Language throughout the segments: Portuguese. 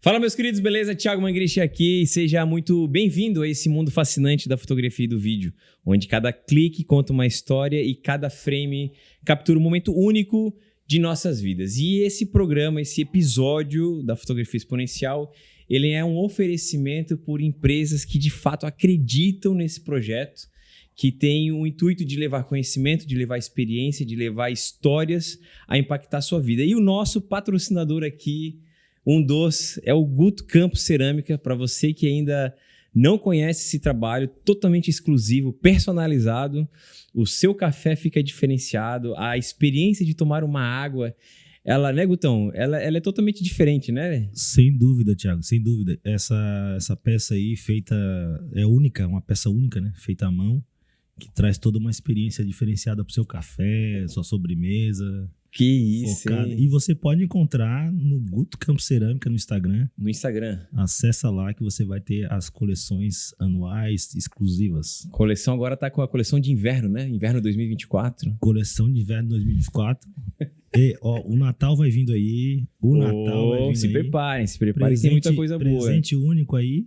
Fala, meus queridos, beleza? Thiago Mangrich aqui e seja muito bem-vindo a esse mundo fascinante da fotografia e do vídeo, onde cada clique conta uma história e cada frame captura um momento único de nossas vidas. E esse programa, esse episódio da Fotografia Exponencial, ele é um oferecimento por empresas que de fato acreditam nesse projeto, que tem o intuito de levar conhecimento, de levar experiência, de levar histórias a impactar a sua vida. E o nosso patrocinador aqui, é o Guto Campos Cerâmica. Para você que ainda não conhece esse trabalho, totalmente exclusivo, personalizado, o seu café fica diferenciado, a experiência de tomar uma água, ela, né, Gutão? Ela é totalmente diferente, né? Sem dúvida, Thiago, sem dúvida. Essa peça aí feita é única, uma peça única, né? Feita à mão, que traz toda uma experiência diferenciada para o seu café, sua sobremesa. Que isso, focado. E você pode encontrar no Guto Campos Cerâmica no Instagram. No Instagram. Acessa lá que você vai ter as coleções anuais exclusivas. Coleção agora tá com a coleção de inverno, né? Inverno 2024. Coleção de inverno 2024. E, ó, o Natal vai vindo aí. Natal vai vindo se aí. Se preparem, tem muita coisa boa. Presente único aí.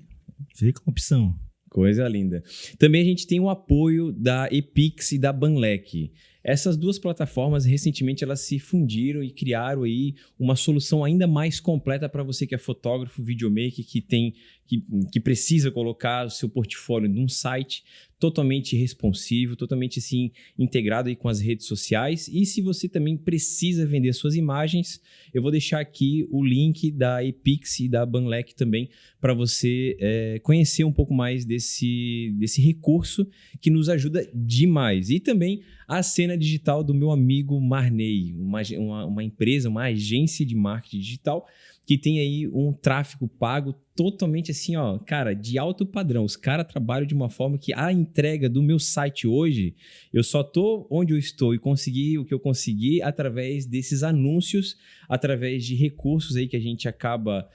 Fica com opção. Coisa linda. Também a gente tem o apoio da Epix e da Banlec. Essas duas plataformas, recentemente, elas se fundiram e criaram aí uma solução ainda mais completa para você que é fotógrafo, videomaker, que precisa colocar o seu portfólio num site totalmente responsivo, totalmente assim, integrado aí com as redes sociais. E se você também precisa vender suas imagens, eu vou deixar aqui o link da Epix e da Banlec também para você conhecer um pouco mais desse recurso que nos ajuda demais. E também a cena digital do meu amigo Marney, uma empresa, uma agência de marketing digital que tem aí um tráfego pago totalmente assim, ó, cara, de alto padrão. Os caras trabalham de uma forma que a entrega do meu site hoje, eu só tô onde eu estou e consegui o que eu consegui através desses anúncios, através de recursos aí que a gente acaba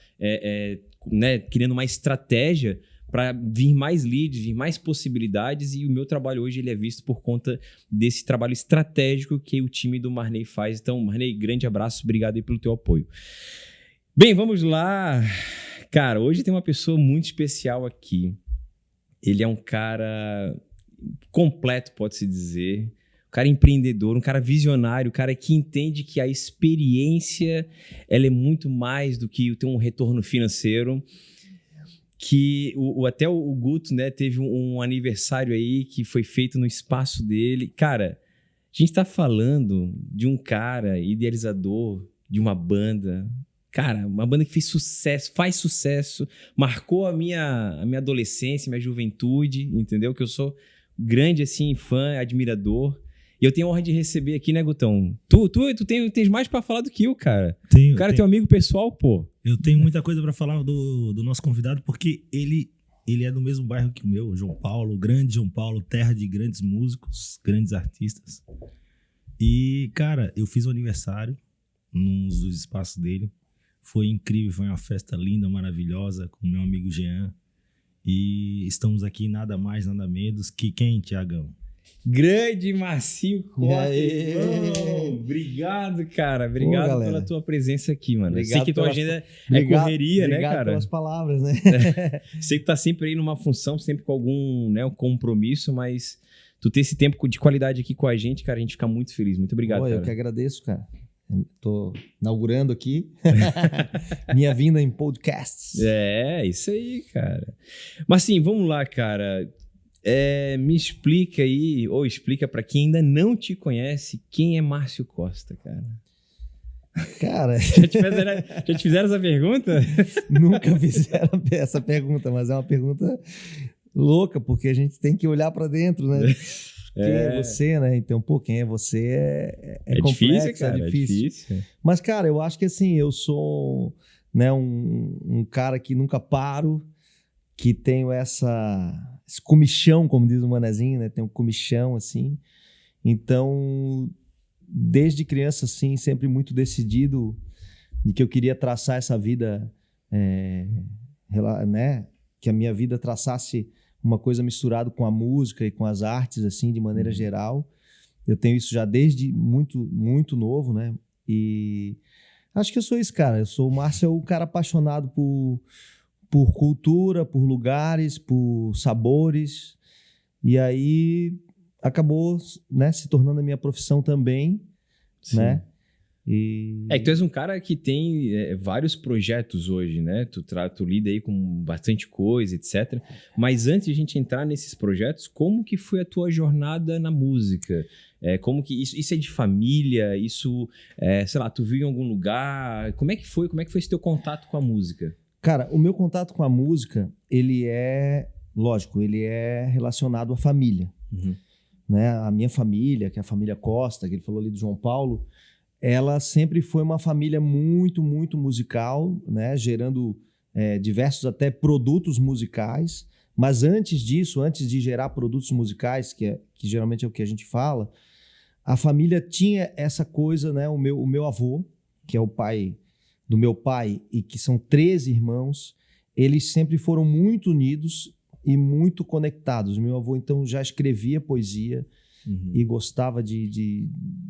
criando uma estratégia para vir mais leads, vir mais possibilidades, e o meu trabalho hoje ele é visto por conta desse trabalho estratégico que o time do Marney faz. Então, Marney, grande abraço, obrigado aí pelo teu apoio. Bem, vamos lá. Cara, hoje tem uma pessoa muito especial aqui. Ele é um cara completo, pode-se dizer. Um cara empreendedor, um cara visionário, um cara que entende que a experiência ela é muito mais do que ter um retorno financeiro. Que até o Guto, né, teve um aniversário aí que foi feito no espaço dele. Cara, a gente tá falando de um cara idealizador de uma banda. Cara, uma banda que fez sucesso, faz sucesso, marcou a minha adolescência, minha juventude, entendeu? Que eu sou grande, assim, fã, admirador. E eu tenho a honra de receber aqui, né, Gutão? Tu tens mais pra falar do que eu, cara. O cara é teu amigo pessoal, pô. Eu tenho muita coisa pra falar do nosso convidado, porque ele é do mesmo bairro que o meu, João Paulo, grande João Paulo, terra de grandes músicos, grandes artistas. E, cara, eu fiz um aniversário num dos espaços dele. Foi incrível, foi uma festa linda, maravilhosa, com meu amigo Jean. E estamos aqui nada mais, nada menos que quem, Thiagão? Grande Marcinho Costa, irmão. Obrigado, cara. Obrigado pela tua presença aqui, mano. Obrigado. Sei que tua agenda é correria, né, cara? Obrigado pelas palavras, né? Sei que tá sempre aí numa função, sempre com algum, né, um compromisso, mas tu ter esse tempo de qualidade aqui com a gente, cara, a gente fica muito feliz. Muito obrigado, cara. Eu que agradeço, cara. Tô inaugurando aqui minha vinda em podcasts. É, isso aí, cara. Mas assim, vamos lá, cara. Me explica aí, ou explica pra quem ainda não te conhece, quem é Márcio Costa, cara? Cara... Já te fizeram essa pergunta? Nunca fizeram essa pergunta, mas é uma pergunta louca, porque a gente tem que olhar pra dentro, né? Quem é você, né? Então, quem é você é complexo, difícil, cara, é difícil. Mas, cara, eu acho que assim, eu sou, né, um cara que nunca paro, que tenho esse comichão, como diz o Manezinho, né? Tem um comichão, assim. Então, desde criança, assim, sempre muito decidido de que eu queria traçar essa vida, né? Que a minha vida traçasse uma coisa misturada com a música e com as artes, assim, de maneira geral. Eu tenho isso já desde muito, muito novo, né? E Acho que eu sou isso, cara. O Márcio é o cara apaixonado por cultura, por lugares, por sabores. E aí acabou, né, se tornando a minha profissão também, Sim. né? E... É que tu és um cara que tem vários projetos hoje, né? Tu lida aí com bastante coisa, etc. Mas antes de a gente entrar nesses projetos, como que foi a tua jornada na música? Como que isso é de família? Isso, sei lá, tu viu em algum lugar? Como é que foi? Como é que foi esse teu contato com a música? Cara, o meu contato com a música, ele é relacionado à família. Uhum. Né? A minha família, que é a família Costa, que ele falou ali do João Paulo, ela sempre foi uma família muito, muito musical, né? Gerando diversos até produtos musicais. Mas antes disso, antes de gerar produtos musicais, que geralmente é o que a gente fala, a família tinha essa coisa, né? O meu avô, que é o pai do meu pai, e que são 13 irmãos, eles sempre foram muito unidos e muito conectados. Meu avô, então, já escrevia poesia, uhum, e gostava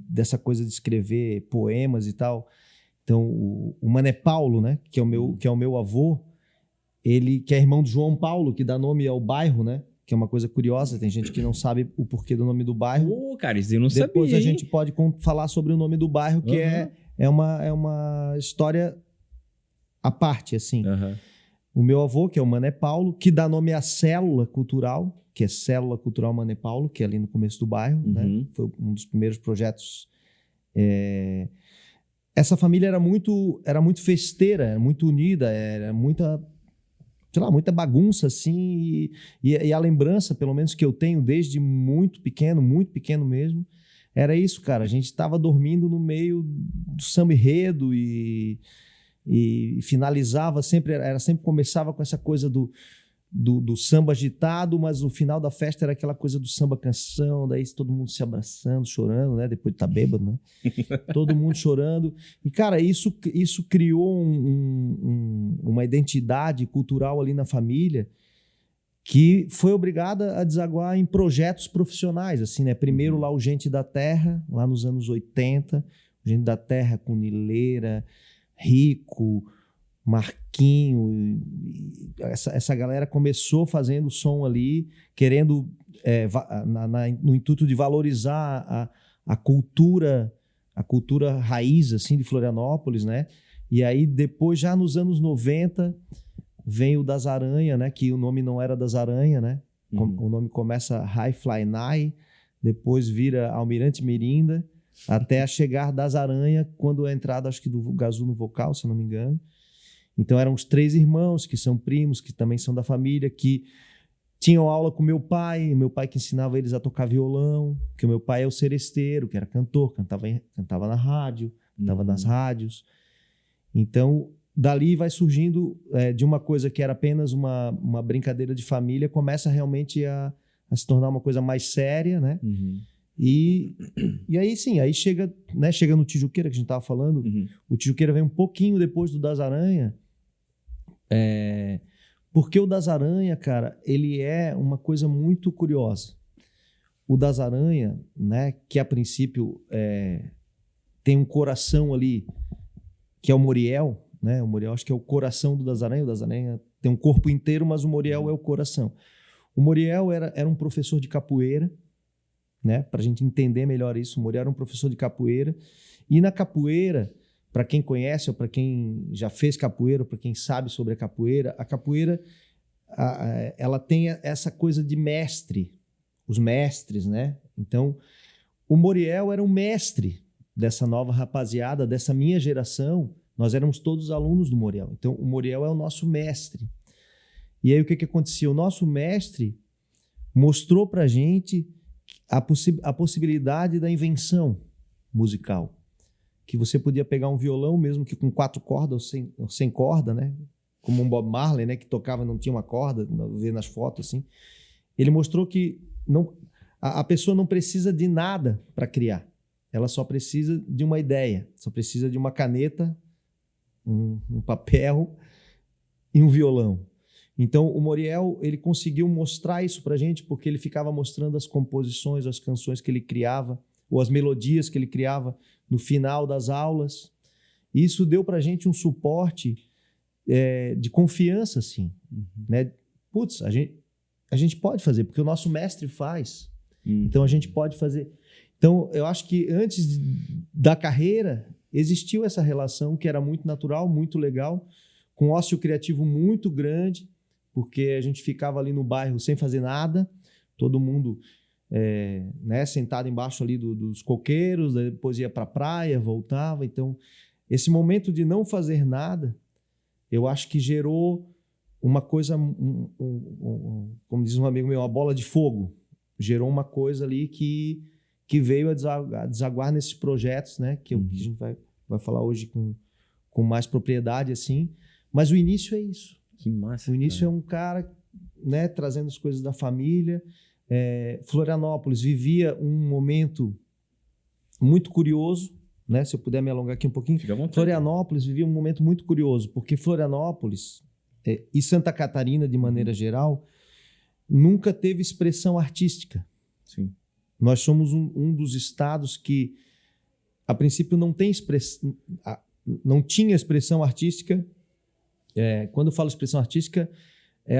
dessa coisa de escrever poemas e tal. Então, o Mané Paulo, né, que é o meu avô, ele que é irmão do João Paulo, que dá nome ao bairro, né? Que é uma coisa curiosa, tem gente que não sabe o porquê do nome do bairro. Cara, isso eu não sabia. Depois a gente pode falar sobre o nome do bairro, que é uma história à parte, assim. O meu avô, que é o Mané Paulo, que dá nome à célula cultural, que é Célula Cultural Mané Paulo, que é ali no começo do bairro, uhum, né? Foi um dos primeiros projetos. Essa família era muito festeira, era muito unida, era muita bagunça, assim, e a lembrança, pelo menos, que eu tenho desde muito pequeno mesmo, era isso, cara. A gente estava dormindo no meio do samba enredo e finalizava sempre, começava com essa coisa do samba agitado, mas no final da festa era aquela coisa do samba canção, daí todo mundo se abraçando, chorando, né? Depois de estar bêbado, né? Todo mundo chorando. E, cara, isso criou uma identidade cultural ali na família que foi obrigada a desaguar em projetos profissionais, assim, né? Primeiro lá o Gente da Terra, lá nos anos 80, o Gente da Terra com Nileira, Rico, Marquinho, essa galera começou fazendo som ali, querendo, no intuito de valorizar a cultura raiz, assim, de Florianópolis, né? E aí depois, já nos anos 90, vem o Das Aranha, né? Que o nome não era Das Aranha, né? Uhum. O nome começa High Fly Night, depois vira Almirante Mirinda, até a chegar Das Aranha, quando a entrada, acho que do Gazu no vocal, se eu não me engano. Então eram os 3 irmãos, que são primos, que também são da família, que tinham aula com meu pai que ensinava eles a tocar violão, que o meu pai é o seresteiro, que era cantor, cantava na rádio, cantava nas rádios. Então, dali vai surgindo de uma coisa que era apenas uma brincadeira de família, começa realmente a se tornar uma coisa mais séria, né? Uhum. E aí sim, aí chega no Tijuqueira, que a gente estava falando. Uhum. O Tijuqueira vem um pouquinho depois do Das Aranha, porque o Das Aranha, cara, ele é uma coisa muito curiosa. O Das Aranha, né, que a princípio tem um coração ali, que é o Moriel, né? O Moriel acho que é o coração do Das Aranha. O Das Aranha tem um corpo inteiro, mas o Moriel é o coração. O Moriel era um professor de capoeira, né? Para a gente entender melhor isso, o Moriel era um professor de capoeira. E na capoeira, para quem conhece, ou para quem já fez capoeira, ou para quem sabe sobre a capoeira ela tem essa coisa de mestre, os mestres, né? Então, o Moriel era um mestre dessa nova rapaziada, dessa minha geração. Nós éramos todos alunos do Moriel. Então, o Moriel é o nosso mestre. E aí, o que acontecia? O nosso mestre mostrou para a gente a possibilidade da invenção musical. Que você podia pegar um violão, mesmo que com 4 cordas ou sem corda, né? Como um Bob Marley, né? Que tocava e não tinha uma corda, vê nas fotos, assim. Ele mostrou que a pessoa não precisa de nada para criar. Ela só precisa de uma ideia, só precisa de uma caneta, um papel e um violão. Então, o Moriel, ele conseguiu mostrar isso pra gente, porque ele ficava mostrando as composições, as canções que ele criava, ou as melodias que ele criava no final das aulas. E isso deu pra gente um suporte de confiança, assim, né? Putz, a gente pode fazer, porque o nosso mestre faz. Então, a gente pode fazer. Então, eu acho que antes da carreira, existiu essa relação que era muito natural, muito legal, com ócio criativo muito grande, porque a gente ficava ali no bairro sem fazer nada, todo mundo né, sentado embaixo ali dos coqueiros, depois ia para a praia, voltava. Então, esse momento de não fazer nada, eu acho que gerou uma coisa, como diz um amigo meu, uma bola de fogo. Gerou uma coisa ali que veio a desaguar nesses projetos, né? Que a gente vai falar hoje com mais propriedade, assim. Mas o início é isso. Que massa. O início é um cara, né, trazendo as coisas da família. Florianópolis vivia um momento muito curioso, né? Se eu puder me alongar aqui um pouquinho. Fica à vontade. Florianópolis vivia um momento muito curioso, porque Florianópolis e Santa Catarina, de maneira geral, nunca teve expressão artística. Sim. Nós somos um dos estados que, a princípio, não tinha expressão artística. Quando eu falo expressão artística, é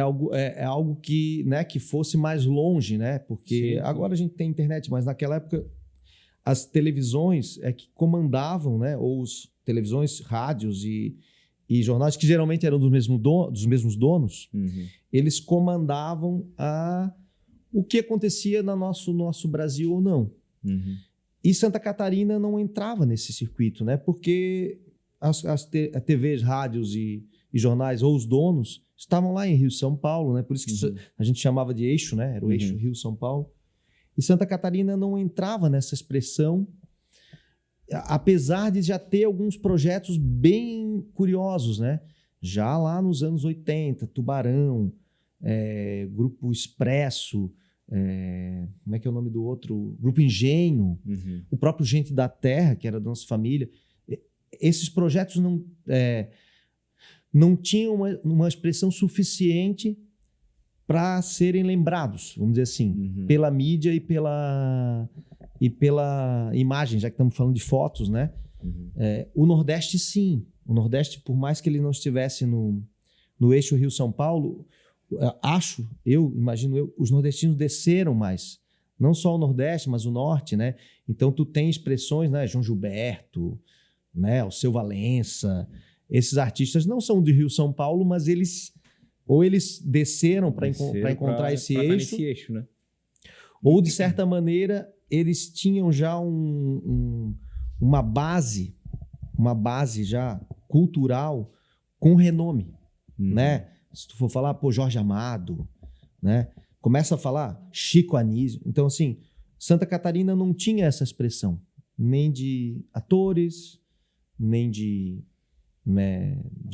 algo que, né, que fosse mais longe, né? Porque sim. Agora a gente tem internet, mas naquela época as televisões que comandavam, né? Ou televisões, rádios e jornais, que geralmente eram dos mesmos donos, eles comandavam o que acontecia no nosso Brasil ou não. E Santa Catarina não entrava nesse circuito, né? Porque as TVs, rádios e jornais, ou os donos, estavam lá em Rio, São Paulo, né? Por isso que a gente chamava de eixo, né? Era o eixo Rio-São Paulo. E Santa Catarina não entrava nessa expressão, apesar de já ter alguns projetos bem curiosos, né? Já lá nos anos 80, Tubarão, Grupo Expresso, como é que é o nome do outro? Grupo Engenho, o próprio Gente da Terra, que era da nossa família. Esses projetos não tinham uma expressão suficiente para serem lembrados, vamos dizer assim, pela mídia e pela imagem, já que estamos falando de fotos, né? O Nordeste, sim. O Nordeste, por mais que ele não estivesse no eixo Rio-São Paulo, imagino, os nordestinos desceram mais. Não só o Nordeste, mas o Norte, né? Então, tu tem expressões, né? João Gilberto, né? Alceu Valença. Esses artistas não são de Rio-São Paulo, mas eles desceram para encontrar esse eixo, né? Ou, de certa maneira, eles tinham já uma base já cultural com renome, né? Se tu for falar, Jorge Amado, né? Começa a falar Chico Anísio. Então, assim, Santa Catarina não tinha essa expressão, nem de atores, nem de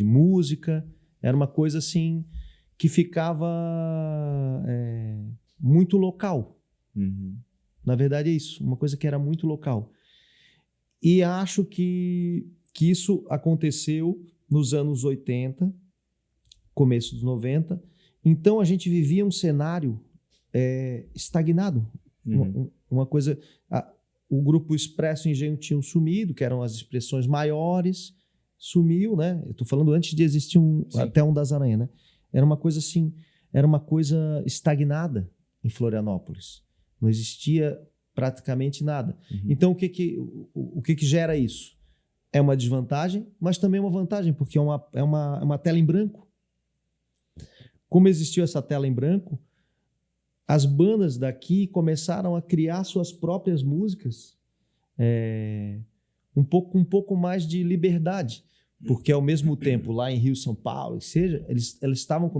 música. Era uma coisa, assim, que ficava muito local. Na verdade é isso, uma coisa que era muito local. E acho que isso aconteceu nos anos 80, começo dos 90. Então a gente vivia um cenário estagnado. Uma coisa... O Grupo Expresso e Engenho tinham sumido, que eram as expressões maiores, sumiu, né? Eu estou falando antes de existir até um das Aranhas, né? Era uma coisa assim, era uma coisa estagnada em Florianópolis. Não existia praticamente nada. Então, o que gera isso? É uma desvantagem, mas também uma vantagem, porque é uma tela em branco. Como existiu essa tela em branco, as bandas daqui começaram a criar suas próprias músicas um pouco mais de liberdade. Porque, ao mesmo tempo, lá em Rio, São Paulo, eles estavam...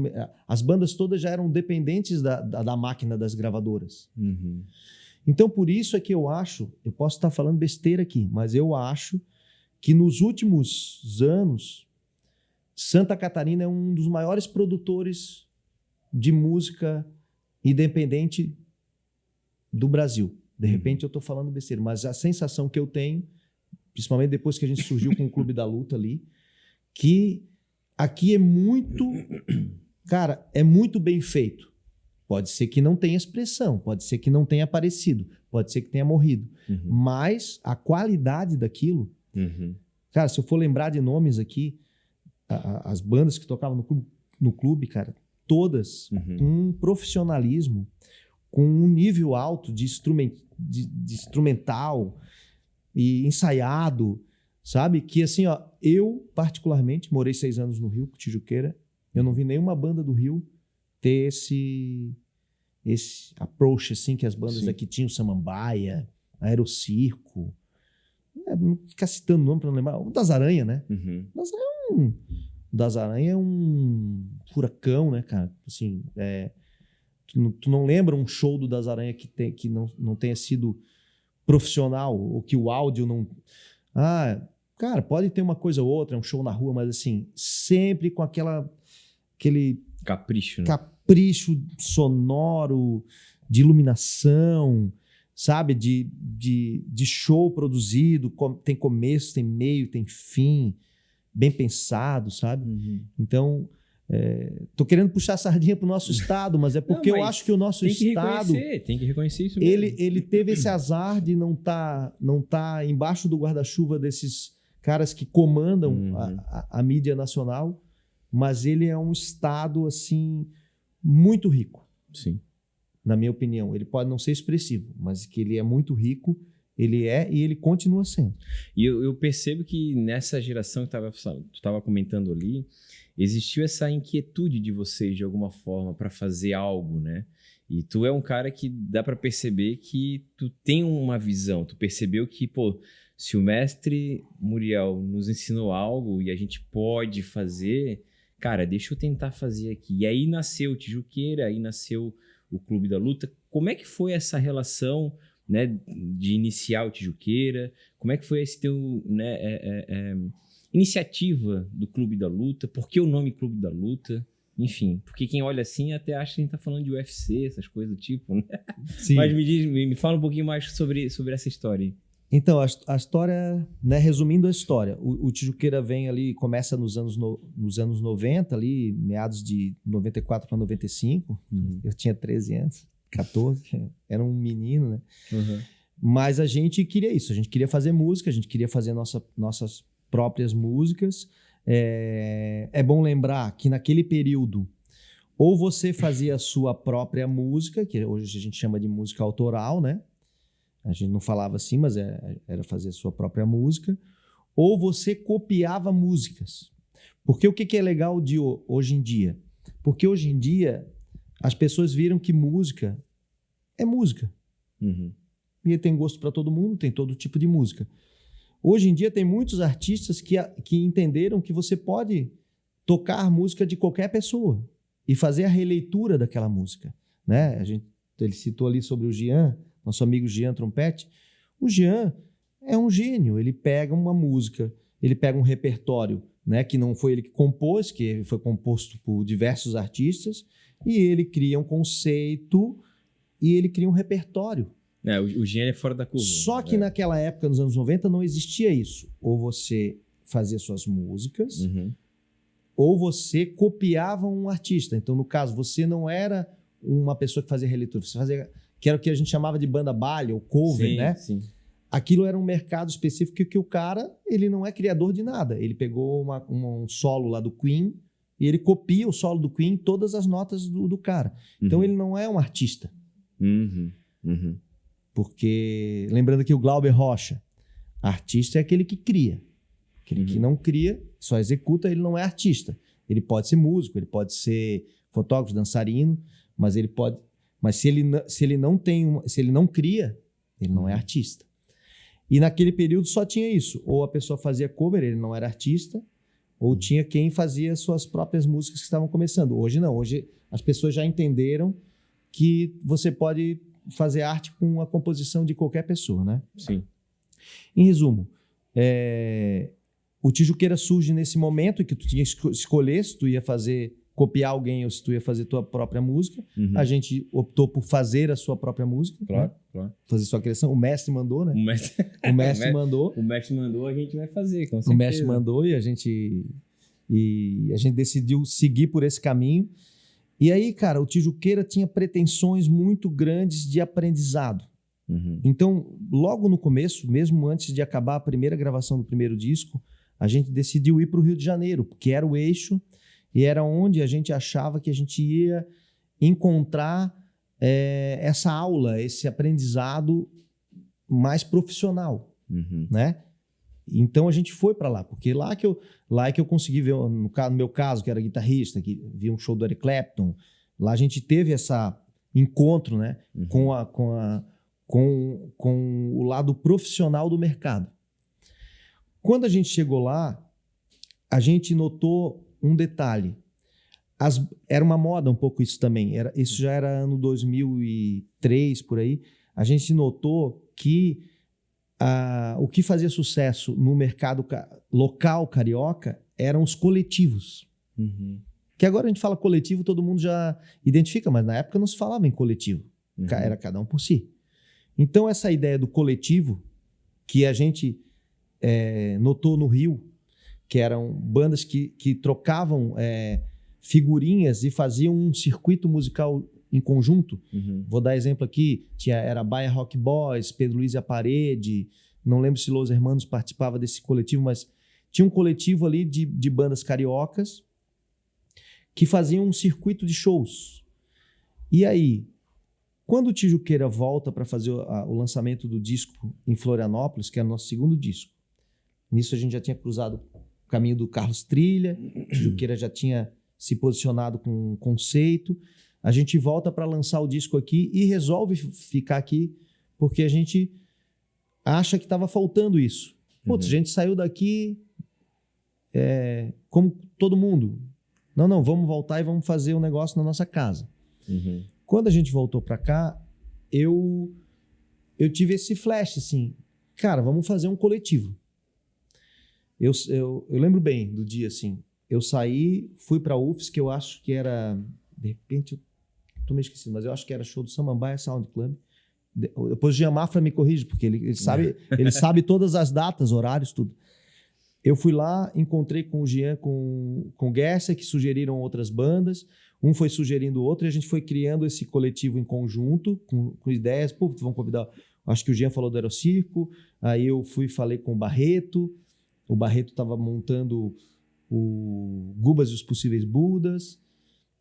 As bandas todas já eram dependentes da máquina das gravadoras. Então, por isso é que eu posso estar falando besteira aqui, mas eu acho que nos últimos anos, Santa Catarina é um dos maiores produtores de música independente do Brasil. De repente, eu estou falando besteira, mas a sensação que eu tenho, principalmente depois que a gente surgiu com o Clube da Luta ali, que aqui é muito bem feito. Pode ser que não tenha expressão, pode ser que não tenha aparecido, pode ser que tenha morrido, mas a qualidade daquilo Cara, se eu for lembrar de nomes aqui, as bandas que tocavam no clube, cara, todas com um profissionalismo, com um nível alto de instrumental e ensaiado, sabe? Que assim, ó, eu particularmente morei 6 anos no Rio, Tijuqueira, eu não vi nenhuma banda do Rio ter esse approach assim que as bandas aqui tinham, Samambaia, Aerocirco, não ficar citando o nome para não lembrar, o Das Aranha, né? O Das Aranha é um furacão, né, cara? Assim, tu não lembra um show do Das Aranha que não tenha sido profissional, ou que o áudio não... Cara, pode ter uma coisa ou outra, é um show na rua, mas assim, sempre com aquele capricho, né? Capricho sonoro, de iluminação, sabe? De show produzido, tem começo, tem meio, tem fim, bem pensado, sabe? Então, tô querendo puxar a sardinha pro nosso estado, mas é porque eu acho que o nosso estado... Tem que reconhecer isso mesmo. Ele teve esse azar de não tá embaixo do guarda-chuva desses caras que comandam a mídia nacional, mas ele é um estado, assim, muito rico. Sim. Na minha opinião. Ele pode não ser expressivo, mas que ele é muito rico, ele é e ele continua sendo. E eu percebo que nessa geração que tu estava comentando ali, existiu essa inquietude de vocês, de alguma forma, para fazer algo, né? E tu é um cara que dá para perceber que tu tem uma visão, tu percebeu que, pô, se o mestre Muriel nos ensinou algo e a gente pode fazer, cara, deixa eu tentar fazer aqui. E aí nasceu o Tijuqueira, aí nasceu o Clube da Luta. Como é que foi essa relação, né, de iniciar o Tijuqueira? Como é que foi esse teu, né, iniciativa do Clube da Luta? Por que o nome Clube da Luta? Enfim, porque quem olha assim até acha que a gente tá falando de UFC, essas coisas do tipo, né? Sim. Mas me fala um pouquinho mais sobre essa história aí. Então, a história, né, resumindo a história, o Tijuqueira vem ali, começa nos anos 90, ali, meados de 94 para 95. Eu tinha 13 anos, 14, era um menino, né? Mas a gente queria isso, a gente queria fazer música, a gente queria fazer nossas próprias músicas. É bom lembrar que naquele período, ou você fazia a sua própria música, que hoje a gente chama de música autoral, né? A gente não falava assim, mas era fazer a sua própria música. Ou você copiava músicas. Porque o que é legal de hoje em dia? Porque hoje em dia as pessoas viram que música é música. E tem gosto para todo mundo, tem todo tipo de música. Hoje em dia tem muitos artistas que entenderam que você pode tocar música de qualquer pessoa e fazer a releitura daquela música, né? Ele citou ali sobre o Jean, nosso amigo Jean Trompete. O Jean é um gênio. Ele pega uma música, ele pega um repertório, né, que não foi ele que compôs, que foi composto por diversos artistas, e ele cria um conceito e ele cria um repertório. O Jean é fora da curva. Só que naquela época, nos anos 90, não existia isso. Ou você fazia suas músicas, ou você copiava um artista. Então, no caso, você não era uma pessoa que fazia releitura, você fazia... que era o que a gente chamava de banda balha, ou cover, sim, né? Sim. Aquilo era um mercado específico que o cara, ele não é criador de nada. Ele pegou um solo lá do Queen e ele copia o solo do Queen, todas as notas do cara. Então, ele não é um artista. Porque, lembrando que o Glauber Rocha, artista é aquele que cria. Aquele que não cria, só executa, ele não é artista. Ele pode ser músico, ele pode ser fotógrafo, dançarino, mas ele pode... Mas se ele não cria, ele não é artista. E naquele período só tinha isso. Ou a pessoa fazia cover, ele não era artista, ou tinha quem fazia suas próprias músicas que estavam começando. Hoje não. Hoje as pessoas já entenderam que você pode fazer arte com a composição de qualquer pessoa, né? Sim. Em resumo, o Tijuqueira surge nesse momento que tu tinha que escolher se tu ia copiar alguém ou se tu ia fazer tua própria música. A gente optou por fazer a sua própria música. Claro, né? claro. Fazer sua criação. O mestre mandou, né? O mestre mandou. O mestre mandou, a gente vai fazer, com certeza. O mestre mandou e a gente decidiu seguir por esse caminho. E aí, cara, o Tijuqueira tinha pretensões muito grandes de aprendizado. Então, logo no começo, mesmo antes de acabar a primeira gravação do primeiro disco, a gente decidiu ir para o Rio de Janeiro, porque era o eixo e era onde a gente achava que a gente ia encontrar essa aula, esse aprendizado mais profissional, né? Então a gente foi para lá, porque lá é que eu consegui ver, no meu caso, que era guitarrista, que via um show do Eric Clapton, lá a gente teve esse encontro, né, com o lado profissional do mercado. Quando a gente chegou lá, a gente notou um detalhe. Era uma moda um pouco isso também. Isso já era ano 2003, por aí. A gente notou que o que fazia sucesso no mercado local carioca eram os coletivos. Que agora a gente fala coletivo, todo mundo já identifica, mas na época não se falava em coletivo. Era cada um por si. Então, essa ideia do coletivo, que a gente notou no Rio, que eram bandas que trocavam figurinhas e faziam um circuito musical em conjunto. Vou dar exemplo aqui, era Bahia Rock Boys, Pedro Luiz e a Parede, não lembro se Los Hermanos participava desse coletivo, mas tinha um coletivo ali de bandas cariocas que faziam um circuito de shows. E aí, quando o Tijuqueira volta para fazer o lançamento do disco em Florianópolis, que era o nosso segundo disco, nisso a gente já tinha cruzado o caminho do Carlos Trilha, o Tijuqueira já tinha se posicionado com um conceito. A gente volta para lançar o disco aqui e resolve ficar aqui porque a gente acha que estava faltando isso. Putz, a gente saiu daqui como todo mundo. Não, vamos voltar e vamos fazer um negócio na nossa casa. Quando a gente voltou para cá, eu tive esse flash, assim, cara, vamos fazer um coletivo. Eu lembro bem do dia, assim, eu saí, fui para a UFS, que eu acho que era, de repente, eu tô meio esquecido, mas eu acho que era show do Samambaia Sound Club. Depois o Jean Mafra me corrige, porque ele sabe todas as datas, horários, tudo. Eu fui lá, encontrei com o Jean, com o Gersa, que sugeriram outras bandas. Um foi sugerindo o outro e a gente foi criando esse coletivo em conjunto, com ideias. Pô, vamos convidar... Acho que o Jean falou do Aerocirco. Aí eu falei com o Barreto. O Barreto estava montando o Gubas e os Possíveis Budas.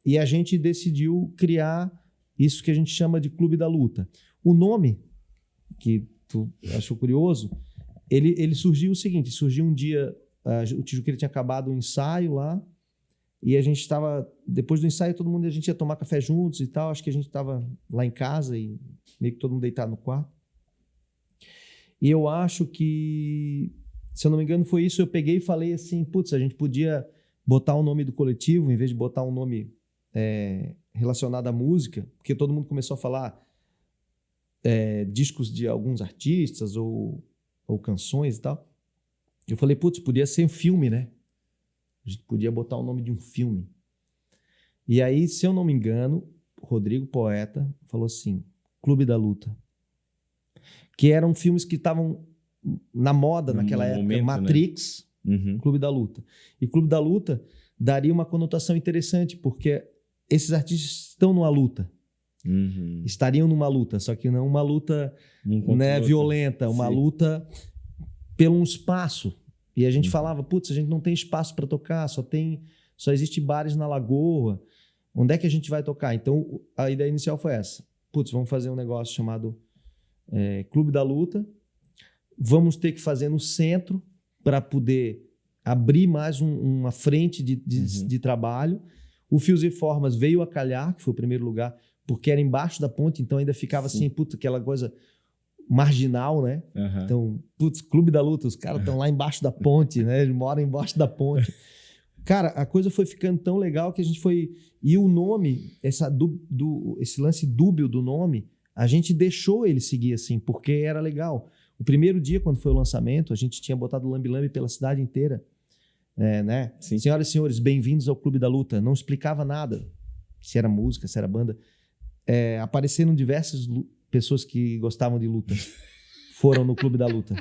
E a gente decidiu criar isso que a gente chama de Clube da Luta. O nome, que tu achou curioso, ele surgiu o seguinte, surgiu um dia, o Tijuqueira tinha acabado o ensaio lá, e a gente estava, depois do ensaio, a gente ia tomar café juntos e tal, acho que a gente estava lá em casa, e meio que todo mundo deitado no quarto. E eu acho que, se eu não me engano, foi isso, eu peguei e falei assim, putz, a gente podia botar o nome do coletivo, em vez de botar um nome relacionado à música, porque todo mundo começou a falar discos de alguns artistas ou canções e tal. Eu falei, putz, podia ser um filme, né? A gente podia botar o nome de um filme. E aí, se eu não me engano, Rodrigo Poeta falou assim, Clube da Luta. Que eram filmes que estavam na moda naquela época, momento, Matrix, né? Clube da Luta. E Clube da Luta daria uma conotação interessante, porque esses artistas estão numa luta. Estariam numa luta, só que não uma luta violenta, uma luta pelo um espaço. E a gente falava, putz, a gente não tem espaço para tocar, só existe bares na Lagoa. Onde é que a gente vai tocar? Então, a ideia inicial foi essa. Putz, vamos fazer um negócio chamado Clube da Luta. Vamos ter que fazer no centro para poder abrir mais uma frente de trabalho. O Fios e Formas veio a calhar, que foi o primeiro lugar, porque era embaixo da ponte, então ainda ficava assim, puta, aquela coisa marginal, né? Então, putz, Clube da Luta, os caras estão lá embaixo da ponte, né? Eles moram embaixo da ponte. Cara, a coisa foi ficando tão legal que a gente foi... E o nome, esse lance dúbio do nome, a gente deixou ele seguir assim, porque era legal. O primeiro dia, quando foi o lançamento, a gente tinha botado Lambi Lambi pela cidade inteira. Né? Senhoras e senhores, bem-vindos ao Clube da Luta. Não explicava nada, se era música, se era banda. Apareceram diversas pessoas que gostavam de luta. Foram no Clube da Luta.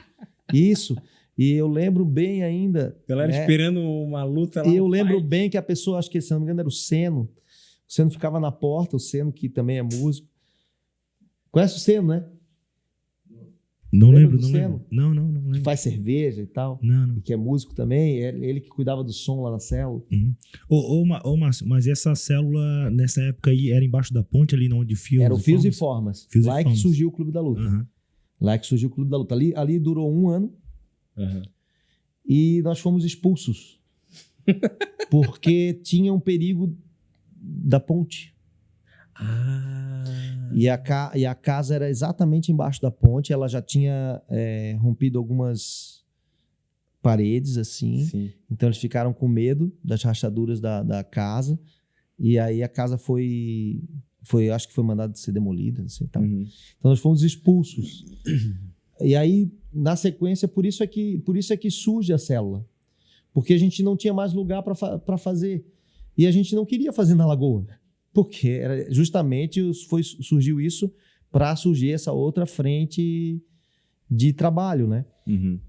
Isso. E eu lembro bem ainda... Galera esperando uma luta lá. E eu lembro bem que a pessoa, acho que se não me engano era o Seno. O Seno ficava na porta, o Seno que também é músico. Conhece o Seno, né? Não Lembra lembro, do não Celo? lembro. Não Que lembro. faz cerveja e tal. Não. E que é músico também. Ele que cuidava do som lá na célula. Uhum. Ô, Márcio, mas essa célula, nessa época aí, era embaixo da ponte ali, onde Fios Era o Fios e Formas? Formas. Fios e Lá é que Formas. surgiu o Clube da Luta. Aham. Lá é que surgiu o Clube da Luta. Ali durou 1 ano Aham. e nós fomos expulsos. Porque tinha um perigo da ponte. Ah. E a casa era exatamente embaixo da ponte. Ela já tinha rompido algumas paredes, assim. Sim. Então eles ficaram com medo das rachaduras da casa. E aí a casa acho que foi mandada ser demolida, assim, tal. Uhum. Então nós fomos expulsos. E aí, na sequência, por isso é que surge a célula. Porque a gente não tinha mais lugar para fazer. E a gente não queria fazer na Lagoa. Porque era justamente surgiu isso para surgir essa outra frente de trabalho, né? Uhum.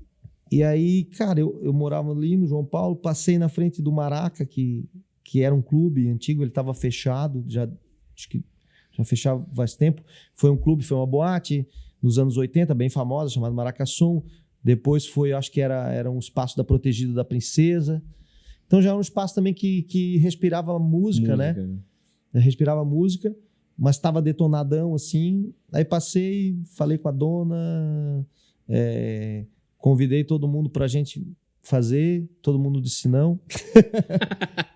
E aí, cara, eu morava ali no João Paulo, passei na frente do Maraca, que era um clube antigo, ele estava fechado, acho que já fechava faz tempo. Foi um clube, foi uma boate nos anos 80, bem famosa, chamada Maracasson. Depois acho que era um espaço da Protegida da Princesa. Então já era um espaço também que respirava música, né? Respirava música, mas estava detonadão, assim. Aí passei, falei com a dona, convidei todo mundo para a gente fazer, todo mundo disse não.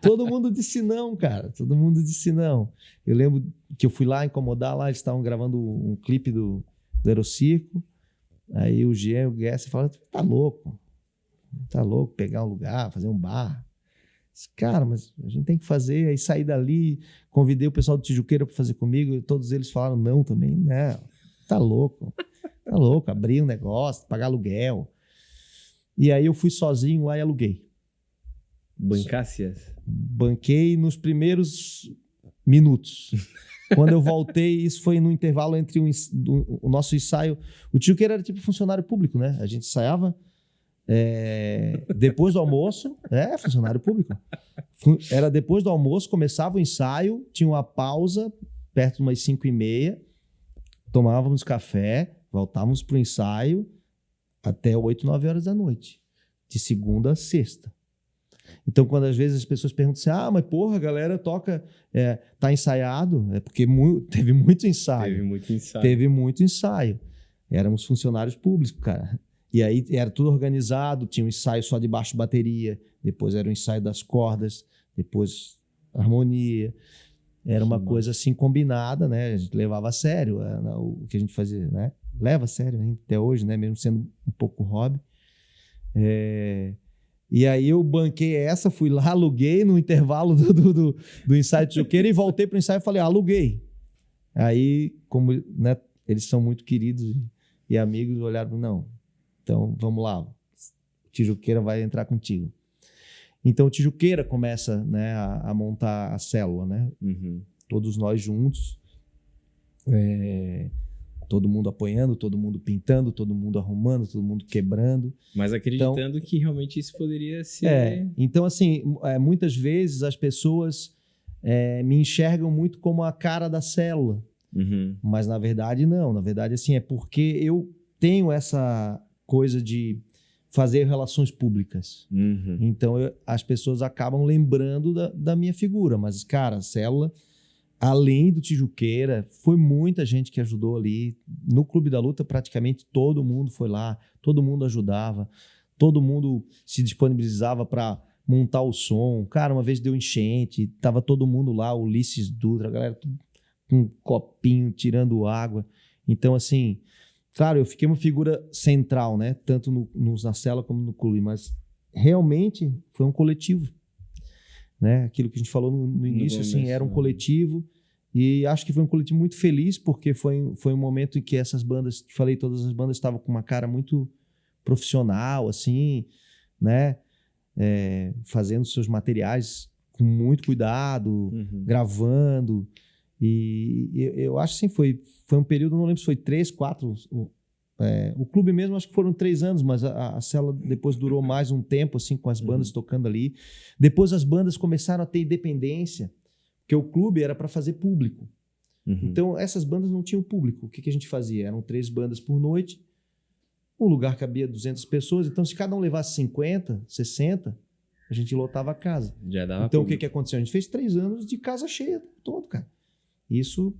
Todo mundo disse não, cara. Todo mundo disse não. Eu lembro que eu fui lá incomodar, lá eles estavam gravando um clipe do Aerocirco. Aí o Jean e o Guess falaram, tá louco pegar um lugar, fazer um bar. Cara, mas a gente tem que fazer. Aí saí dali, convidei o pessoal do Tijuqueira para fazer comigo, e todos eles falaram não também. Não, tá louco, abrir um negócio, pagar aluguel. E aí eu fui sozinho lá e aluguei. Bancácias? Banquei nos primeiros minutos. Quando eu voltei, isso foi no intervalo entre o nosso ensaio. O Tijuqueira era tipo funcionário público, né? A gente ensaiava depois do almoço. Funcionário público. Era depois do almoço, começava o ensaio, tinha uma pausa, perto de umas 5h30, tomávamos café, voltávamos pro ensaio até 8, 9 horas da noite, de segunda a sexta. Então, quando às vezes as pessoas perguntam assim, mas porra, a galera toca, tá ensaiado, é porque teve muito ensaio. Teve muito ensaio. Éramos funcionários públicos, cara. E aí era tudo organizado, tinha um ensaio só de baixo bateria, depois era o ensaio das cordas, depois harmonia. Era uma coisa assim combinada, né? A gente levava a sério o que a gente fazia, né? Leva a sério ainda até hoje, né? Mesmo sendo um pouco hobby. E aí eu banquei fui lá, aluguei no intervalo do ensaio de Tijuqueira e voltei pro ensaio e falei, aluguei. Aí, como, né, eles são muito queridos e amigos, olharam, não, então vamos lá, Tijuqueira vai entrar contigo. Então o Tijuqueira começa, né, a montar a célula, né? Uhum. Todos nós juntos, todo mundo apoiando, todo mundo pintando, todo mundo arrumando, todo mundo quebrando. Mas acreditando que realmente isso poderia ser... Então, assim, muitas vezes as pessoas me enxergam muito como a cara da célula. Uhum. Mas, na verdade, não. Na verdade, assim, é porque eu tenho essa coisa de fazer relações públicas. Uhum. Então, as pessoas acabam lembrando da minha figura. Mas, cara, a célula... Além do Tijuqueira, foi muita gente que ajudou ali. No Clube da Luta, praticamente todo mundo foi lá, todo mundo ajudava, todo mundo se disponibilizava para montar o som. Cara, uma vez deu enchente, tava todo mundo lá, Ulisses Dutra, a galera tudo com um copinho, tirando água. Então, assim, claro, eu fiquei uma figura central, né? Tanto na célula como no clube, mas realmente foi um coletivo. Né? Aquilo que a gente falou no início, assim, era um coletivo e acho que foi um coletivo muito feliz porque foi um momento em que essas bandas, te falei, todas as bandas estavam com uma cara muito profissional, assim, né? Fazendo seus materiais com muito cuidado, gravando e eu acho assim, foi um período, não lembro se foi 3, 4, o clube mesmo acho que foram 3 anos, mas a célula depois durou mais um tempo assim com as bandas tocando ali. Depois as bandas começaram a ter independência, porque o clube era para fazer público. Então essas bandas não tinham público. O que a gente fazia? Eram 3 bandas por noite O lugar cabia 200 pessoas, então se cada um levasse 50, 60, a gente lotava a casa. Já dava Então o público. que aconteceu? A gente fez 3 anos de casa cheia todo, cara. Isso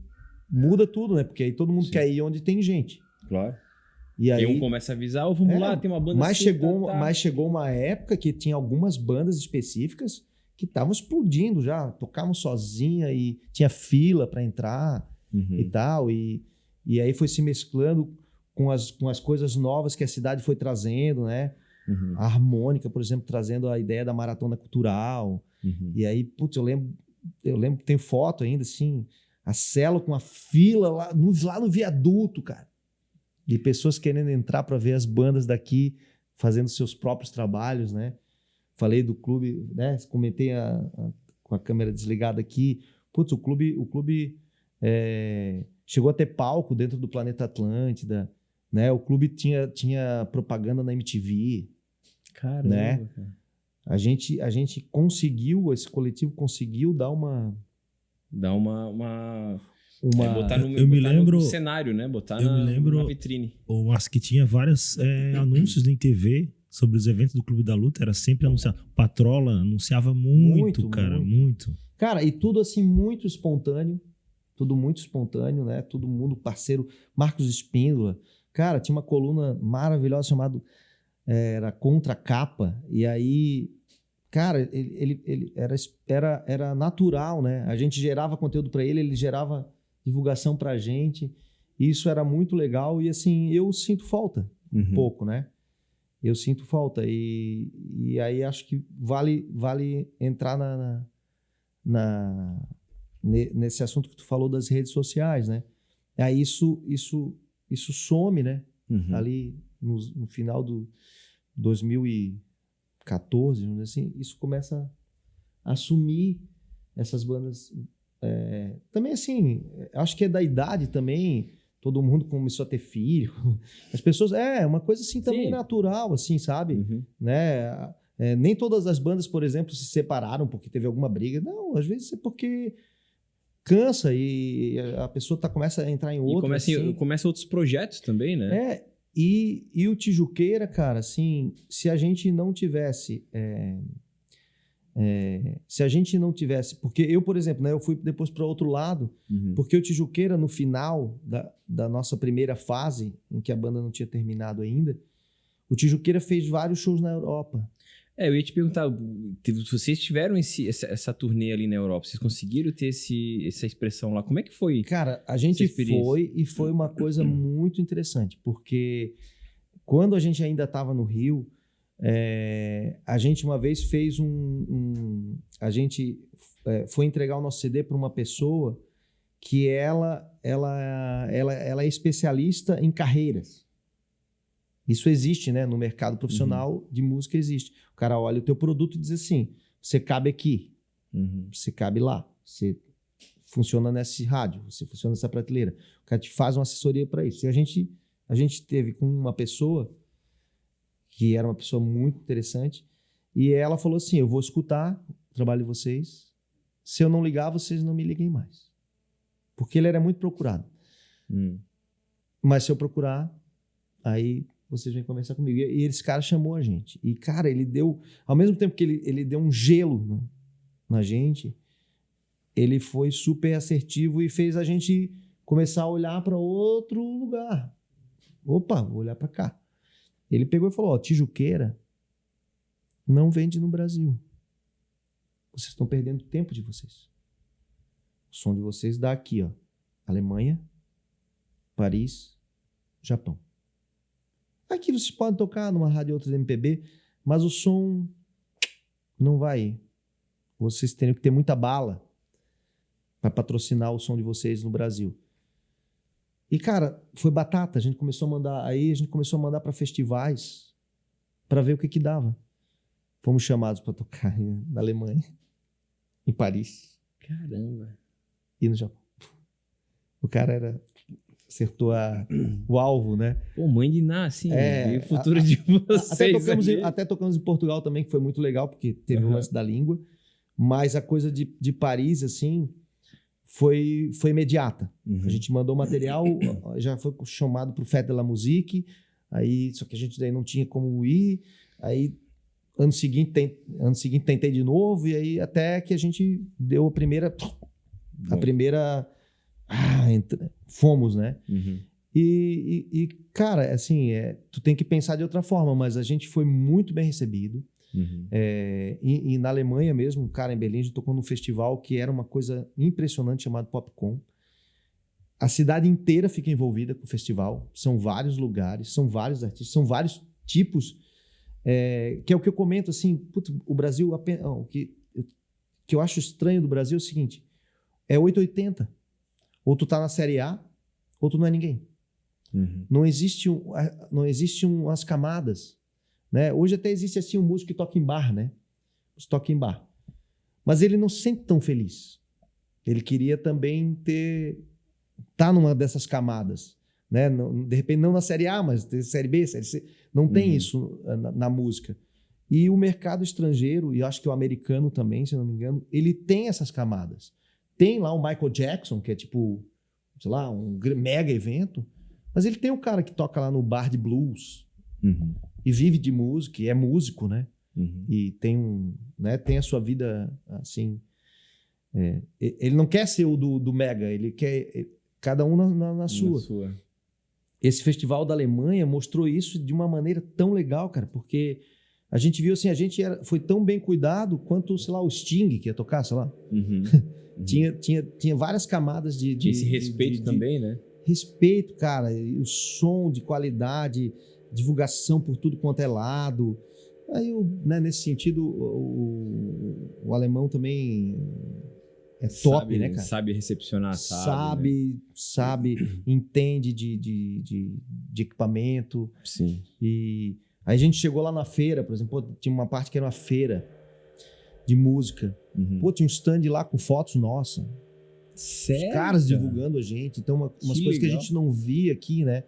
muda tudo, né? Porque aí todo mundo Sim. quer ir onde tem gente. Claro. E aí, E um começa a avisar, vamos lá, tem uma banda mas assim, chegou uma época que tinha algumas bandas específicas que estavam explodindo já, tocavam sozinha e tinha fila para entrar Uhum. e tal. E aí foi se mesclando com as coisas novas que a cidade foi trazendo, né? Uhum. A Harmônica, por exemplo, trazendo a ideia da maratona cultural. Uhum. E aí, putz, eu lembro que tem foto ainda, assim, a Celo com a fila lá no viaduto, cara. De pessoas querendo entrar para ver as bandas daqui fazendo seus próprios trabalhos, né? Falei do clube, né? Comentei com a câmera desligada aqui. Putz, o clube chegou a ter palco dentro do Planeta Atlântida, né? O clube tinha propaganda na MTV. Caramba, Né? cara. A gente conseguiu, esse coletivo conseguiu dar uma Dá uma... botar no, Eu me botar lembro- no cenário, né? Botar eu me lembro- na vitrine. Ou acho que tinha vários anúncios em TV sobre os eventos do Clube da Luta, era sempre anunciado. Patrola anunciava muito, cara, muito. Cara, e tudo assim muito espontâneo, né? Todo mundo parceiro. Marcos Espíndola, cara, tinha uma coluna maravilhosa chamada era Contra Capa, e aí, cara, ele era natural, né? A gente gerava conteúdo para ele gerava divulgação pra gente. Isso era muito legal e assim, eu sinto falta um pouco, né? Eu sinto falta e aí acho que vale entrar nesse assunto que tu falou das redes sociais, né? Aí isso some, né? Uhum. Ali no final do 2014, vamos dizer assim, isso começa a assumir essas bandas. Também assim, acho que é da idade também, todo mundo começou a ter filho. As pessoas, uma coisa assim também Sim. natural, assim, sabe? Uhum. Né? Nem todas as bandas, por exemplo, se separaram porque teve alguma briga. Não, às vezes é porque cansa e a pessoa começa a entrar em E outra. começa outros projetos também, né? E o Tijuqueira, cara, assim, se a gente não tivesse... porque eu, por exemplo, né, eu fui depois para outro lado, Uhum. porque o Tijuqueira, no final da nossa primeira fase, em que a banda não tinha terminado ainda, o Tijuqueira fez vários shows na Europa. Eu ia te perguntar, vocês tiveram essa turnê ali na Europa, vocês conseguiram ter essa expressão lá, como é que foi? Cara, a gente foi e foi uma coisa muito interessante, porque quando a gente ainda estava no Rio, a gente uma vez fez a gente foi entregar o nosso CD para uma pessoa que ela é especialista em carreiras. Isso existe, né? No mercado profissional de música existe. O cara olha o teu produto e diz assim, você cabe aqui, você cabe lá, você funciona nesse rádio, você funciona nessa prateleira. O cara te faz uma assessoria para isso. E a gente teve com uma pessoa que era uma pessoa muito interessante, e ela falou assim, eu vou escutar o trabalho de vocês, se eu não ligar, vocês não me liguem mais. Porque ele era muito procurado. Mas se eu procurar, aí vocês vêm conversar comigo. E esse cara chamou a gente. E, cara, ele deu... Ao mesmo tempo que ele deu um gelo na gente, ele foi super assertivo e fez a gente começar a olhar para outro lugar. Opa, vou olhar para cá. Ele pegou e falou, Tijuqueira não vende no Brasil. Vocês estão perdendo o tempo de vocês. O som de vocês dá aqui, ó. Alemanha, Paris, Japão. Aqui vocês podem tocar numa rádio ou outra de MPB, mas o som não vai. Vocês teriam que ter muita bala para patrocinar o som de vocês no Brasil. E, cara, foi batata. A gente começou a mandar para festivais para ver o que dava. Fomos chamados para tocar na Alemanha, em Paris. Caramba. E no Japão. O cara acertou o alvo, né? Pô, mãe de Ná, assim, e o futuro de vocês. Até tocamos em Portugal também, que foi muito legal, porque teve o lance da língua. Mas a coisa de Paris, assim, foi imediata. A gente mandou material, já foi chamado para o Fête de la Musique, Aí, só que a gente daí não tinha como ir. Aí, ano seguinte tentei de novo. E aí, até que a gente deu a primeira... Fomos, né? Uhum. E, cara, assim, tu tem que pensar de outra forma, mas a gente foi muito bem recebido. Uhum. E na Alemanha mesmo, cara, em Berlim, a gente tocou num festival que era uma coisa impressionante chamado Popcon. A cidade inteira fica envolvida com o festival. São vários lugares, são vários artistas, são vários tipos. Que é o que eu comento, assim, putz, o Brasil... O que eu acho estranho do Brasil é o seguinte, é 880. Ou tu tá na Série A, ou tu não é ninguém. Uhum. Não existe umas camadas, né? Hoje até existe assim um músico que toca em bar, né? Os toca em bar. Mas ele não se sente tão feliz. Ele queria também tá numa dessas camadas, né? De repente não na Série A, mas Série B, Série C. Não tem isso na música. E o mercado estrangeiro, e acho que o americano também, se não me engano, ele tem essas camadas. Tem lá o Michael Jackson, que é tipo, sei lá, um mega evento, mas ele tem o cara que toca lá no bar de blues e vive de música, e é músico, né? E tem a sua vida assim. Ele não quer ser o do mega, ele quer cada um na sua. Esse festival da Alemanha mostrou isso de uma maneira tão legal, cara, porque a gente viu assim, foi tão bem cuidado quanto, sei lá, o Sting que ia tocar, sei lá. Tinha várias camadas de esse respeito também, né? Respeito, cara, e o som de qualidade, divulgação por tudo quanto é lado. Aí, nesse sentido, o alemão também é top, né, cara? Sabe recepcionar, sabe, entende de equipamento. Sim. E aí a gente chegou lá na feira, por exemplo, tinha uma parte que era uma feira de música. Pô, tinha um stand lá com fotos, nossa. Sério? Os caras divulgando a gente. Então, umas coisas que a gente não via aqui, né?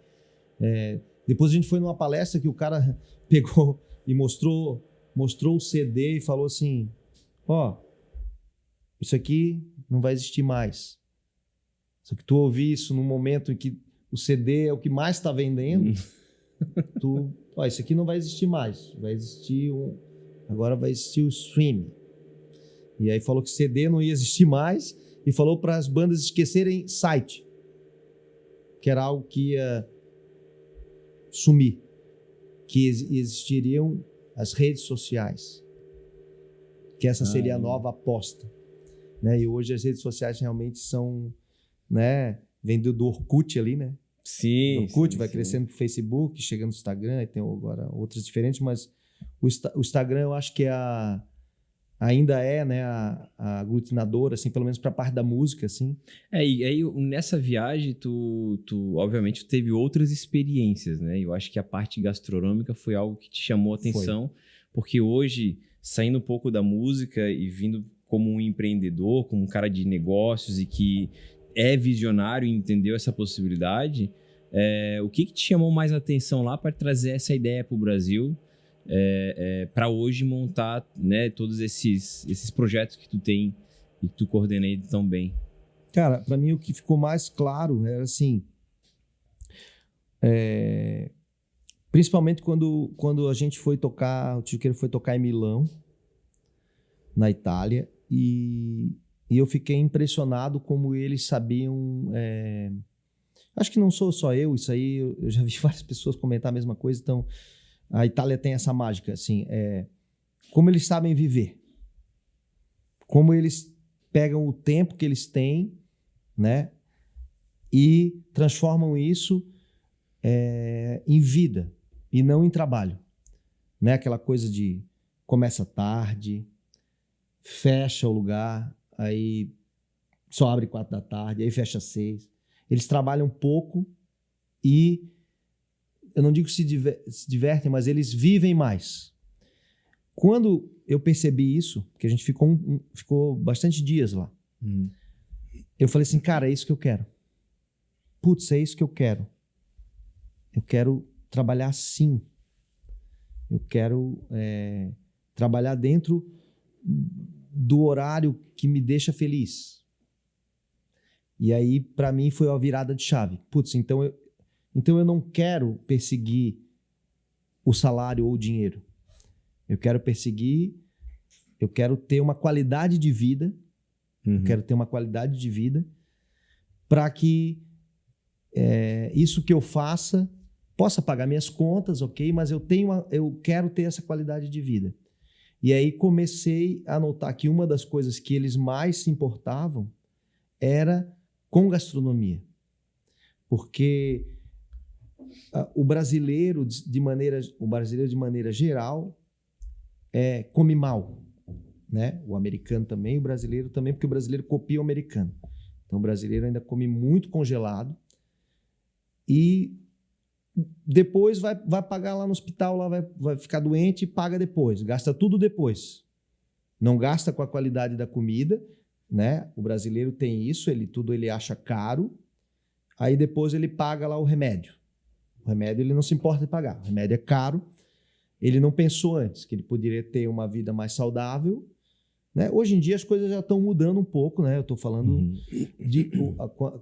Depois a gente foi numa palestra que o cara pegou e mostrou o CD e falou assim, isso aqui não vai existir mais. Só que tu ouvir isso num momento em que o CD é o que mais está vendendo, isso aqui não vai existir mais. Agora vai existir o streaming. E aí falou que CD não ia existir mais e falou para as bandas esquecerem site, que era algo que ia sumir, que existiriam as redes sociais, que essa seria a nova aposta, né? E hoje as redes sociais realmente são, né? Vem do Orkut ali, né? Sim. Do Orkut vai crescendo pro Facebook, chegando no Instagram, e tem agora outras diferentes, mas o Instagram eu acho que ainda é, né, a aglutinadora, assim, pelo menos para a parte da música, assim. E aí nessa viagem tu obviamente teve outras experiências, né? Eu acho que a parte gastronômica foi algo que te chamou a atenção, porque hoje, saindo um pouco da música e vindo como um empreendedor, como um cara de negócios e que é visionário e entendeu essa possibilidade, o que te chamou mais a atenção lá para trazer essa ideia para o Brasil? Para hoje montar, né, todos esses projetos que tu tem e que tu coordena aí tão bem? Cara, para mim o que ficou mais claro era assim, principalmente quando a gente foi tocar, o Tijuqueiro foi tocar em Milão, na Itália, e eu fiquei impressionado como eles sabiam. Acho que não sou só eu, isso aí eu já vi várias pessoas comentar a mesma coisa, então a Itália tem essa mágica, assim, como eles sabem viver, como eles pegam o tempo que eles têm, né, e transformam isso em vida e não em trabalho, né? Aquela coisa de começa tarde, fecha o lugar, aí só abre 4 da tarde, aí fecha 6. Eles trabalham pouco e eu não digo se divertem, mas eles vivem mais. Quando eu percebi isso, que a gente ficou bastante dias lá, eu falei assim, cara, é isso que eu quero. Putz, é isso que eu quero. Eu quero trabalhar assim. Eu quero trabalhar dentro do horário que me deixa feliz. E aí, para mim, foi uma virada de chave. Putz, então eu não quero perseguir o salário ou o dinheiro. Eu quero perseguir, eu quero ter uma qualidade de vida, eu quero ter uma qualidade de vida para que isso que eu faça possa pagar minhas contas, ok? Mas eu quero ter essa qualidade de vida. E aí comecei a notar que uma das coisas que eles mais se importavam era com gastronomia. Porque o brasileiro, de maneira geral, come mal, né? O americano também, o brasileiro também, porque o brasileiro copia o americano. Então o brasileiro ainda come muito congelado e depois vai pagar lá no hospital, lá vai ficar doente e paga depois, gasta tudo depois. Não gasta com a qualidade da comida, né? O brasileiro tem isso, tudo ele acha caro, aí depois ele paga lá o remédio. O remédio ele não se importa de pagar, o remédio é caro. Ele não pensou antes que ele poderia ter uma vida mais saudável, né? Hoje em dia as coisas já estão mudando um pouco, né? Eu estou falando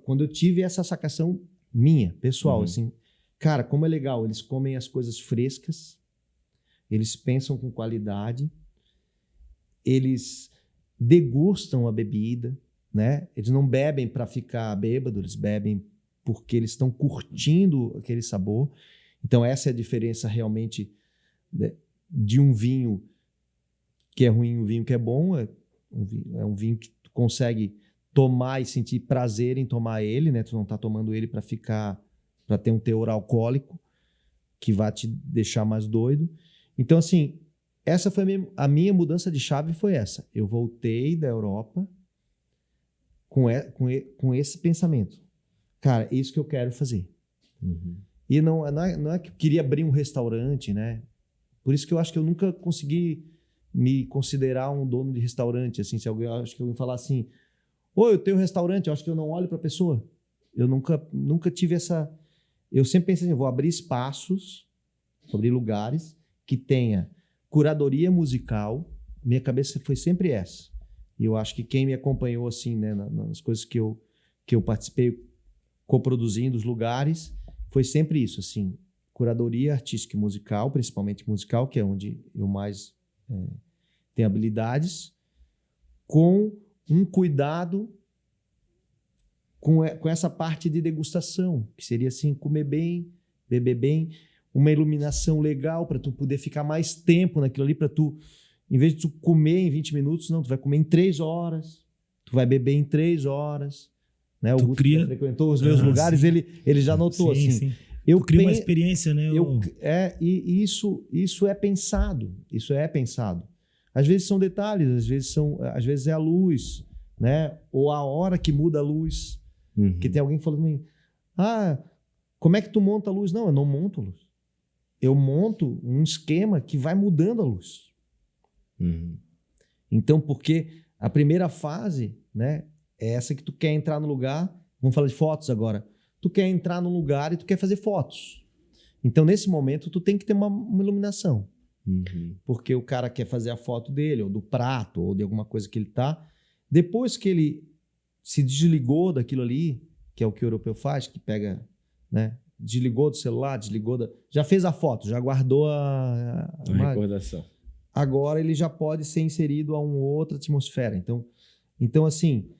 quando eu tive essa sacação minha, pessoal, assim, cara, como é legal, eles comem as coisas frescas, eles pensam com qualidade, eles degustam a bebida, né? Eles não bebem para ficar bêbado, eles bebem porque eles estão curtindo aquele sabor. Então essa é a diferença realmente de um vinho que é ruim e um vinho que é bom. É um vinho que tu consegue tomar e sentir prazer em tomar ele, né? Tu não tá tomando ele para ter um teor alcoólico que vai te deixar mais doido. Então, assim, essa foi a minha mudança de chave, foi essa. Eu voltei da Europa com esse pensamento. Cara, é isso que eu quero fazer. E não é que eu queria abrir um restaurante, né? Por isso que eu acho que eu nunca consegui me considerar um dono de restaurante. Assim, se alguém, acho que eu falar assim, eu tenho um restaurante, eu acho que eu não olho para a pessoa. Eu nunca tive essa... Eu sempre pensei assim, vou abrir espaços, vou abrir lugares que tenha curadoria musical. Minha cabeça foi sempre essa. E eu acho que quem me acompanhou assim, né, nas coisas que eu participei coproduzindo os lugares, foi sempre isso, assim, curadoria artística e musical, principalmente musical, que é onde eu mais tenho habilidades, com um cuidado com essa parte de degustação, que seria assim, comer bem, beber bem, uma iluminação legal para tu poder ficar mais tempo naquilo ali, para tu, em vez de tu comer em 20 minutos, não, tu vai comer em 3 horas, tu vai beber em 3 horas, né? O Guto que frequentou os meus lugares, ele já notou sim, assim. Sim. Eu crio uma experiência, né? E isso é pensado, Às vezes são detalhes, às vezes é a luz, né? Ou a hora que muda a luz. Que tem alguém falando assim, como é que tu monta a luz? Não, eu não monto a luz. Eu monto um esquema que vai mudando a luz. Então, porque a primeira fase, né, é essa que tu quer entrar no lugar, vamos falar de fotos agora, tu quer entrar num lugar e tu quer fazer fotos. Então, nesse momento, tu tem que ter uma iluminação. Porque o cara quer fazer a foto dele, ou do prato, ou de alguma coisa que ele tá. Depois que ele se desligou daquilo ali, que é o que o europeu faz, que pega, né, desligou do celular, já fez a foto, já guardou a recordação. Agora ele já pode ser inserido a uma outra atmosfera. Então assim,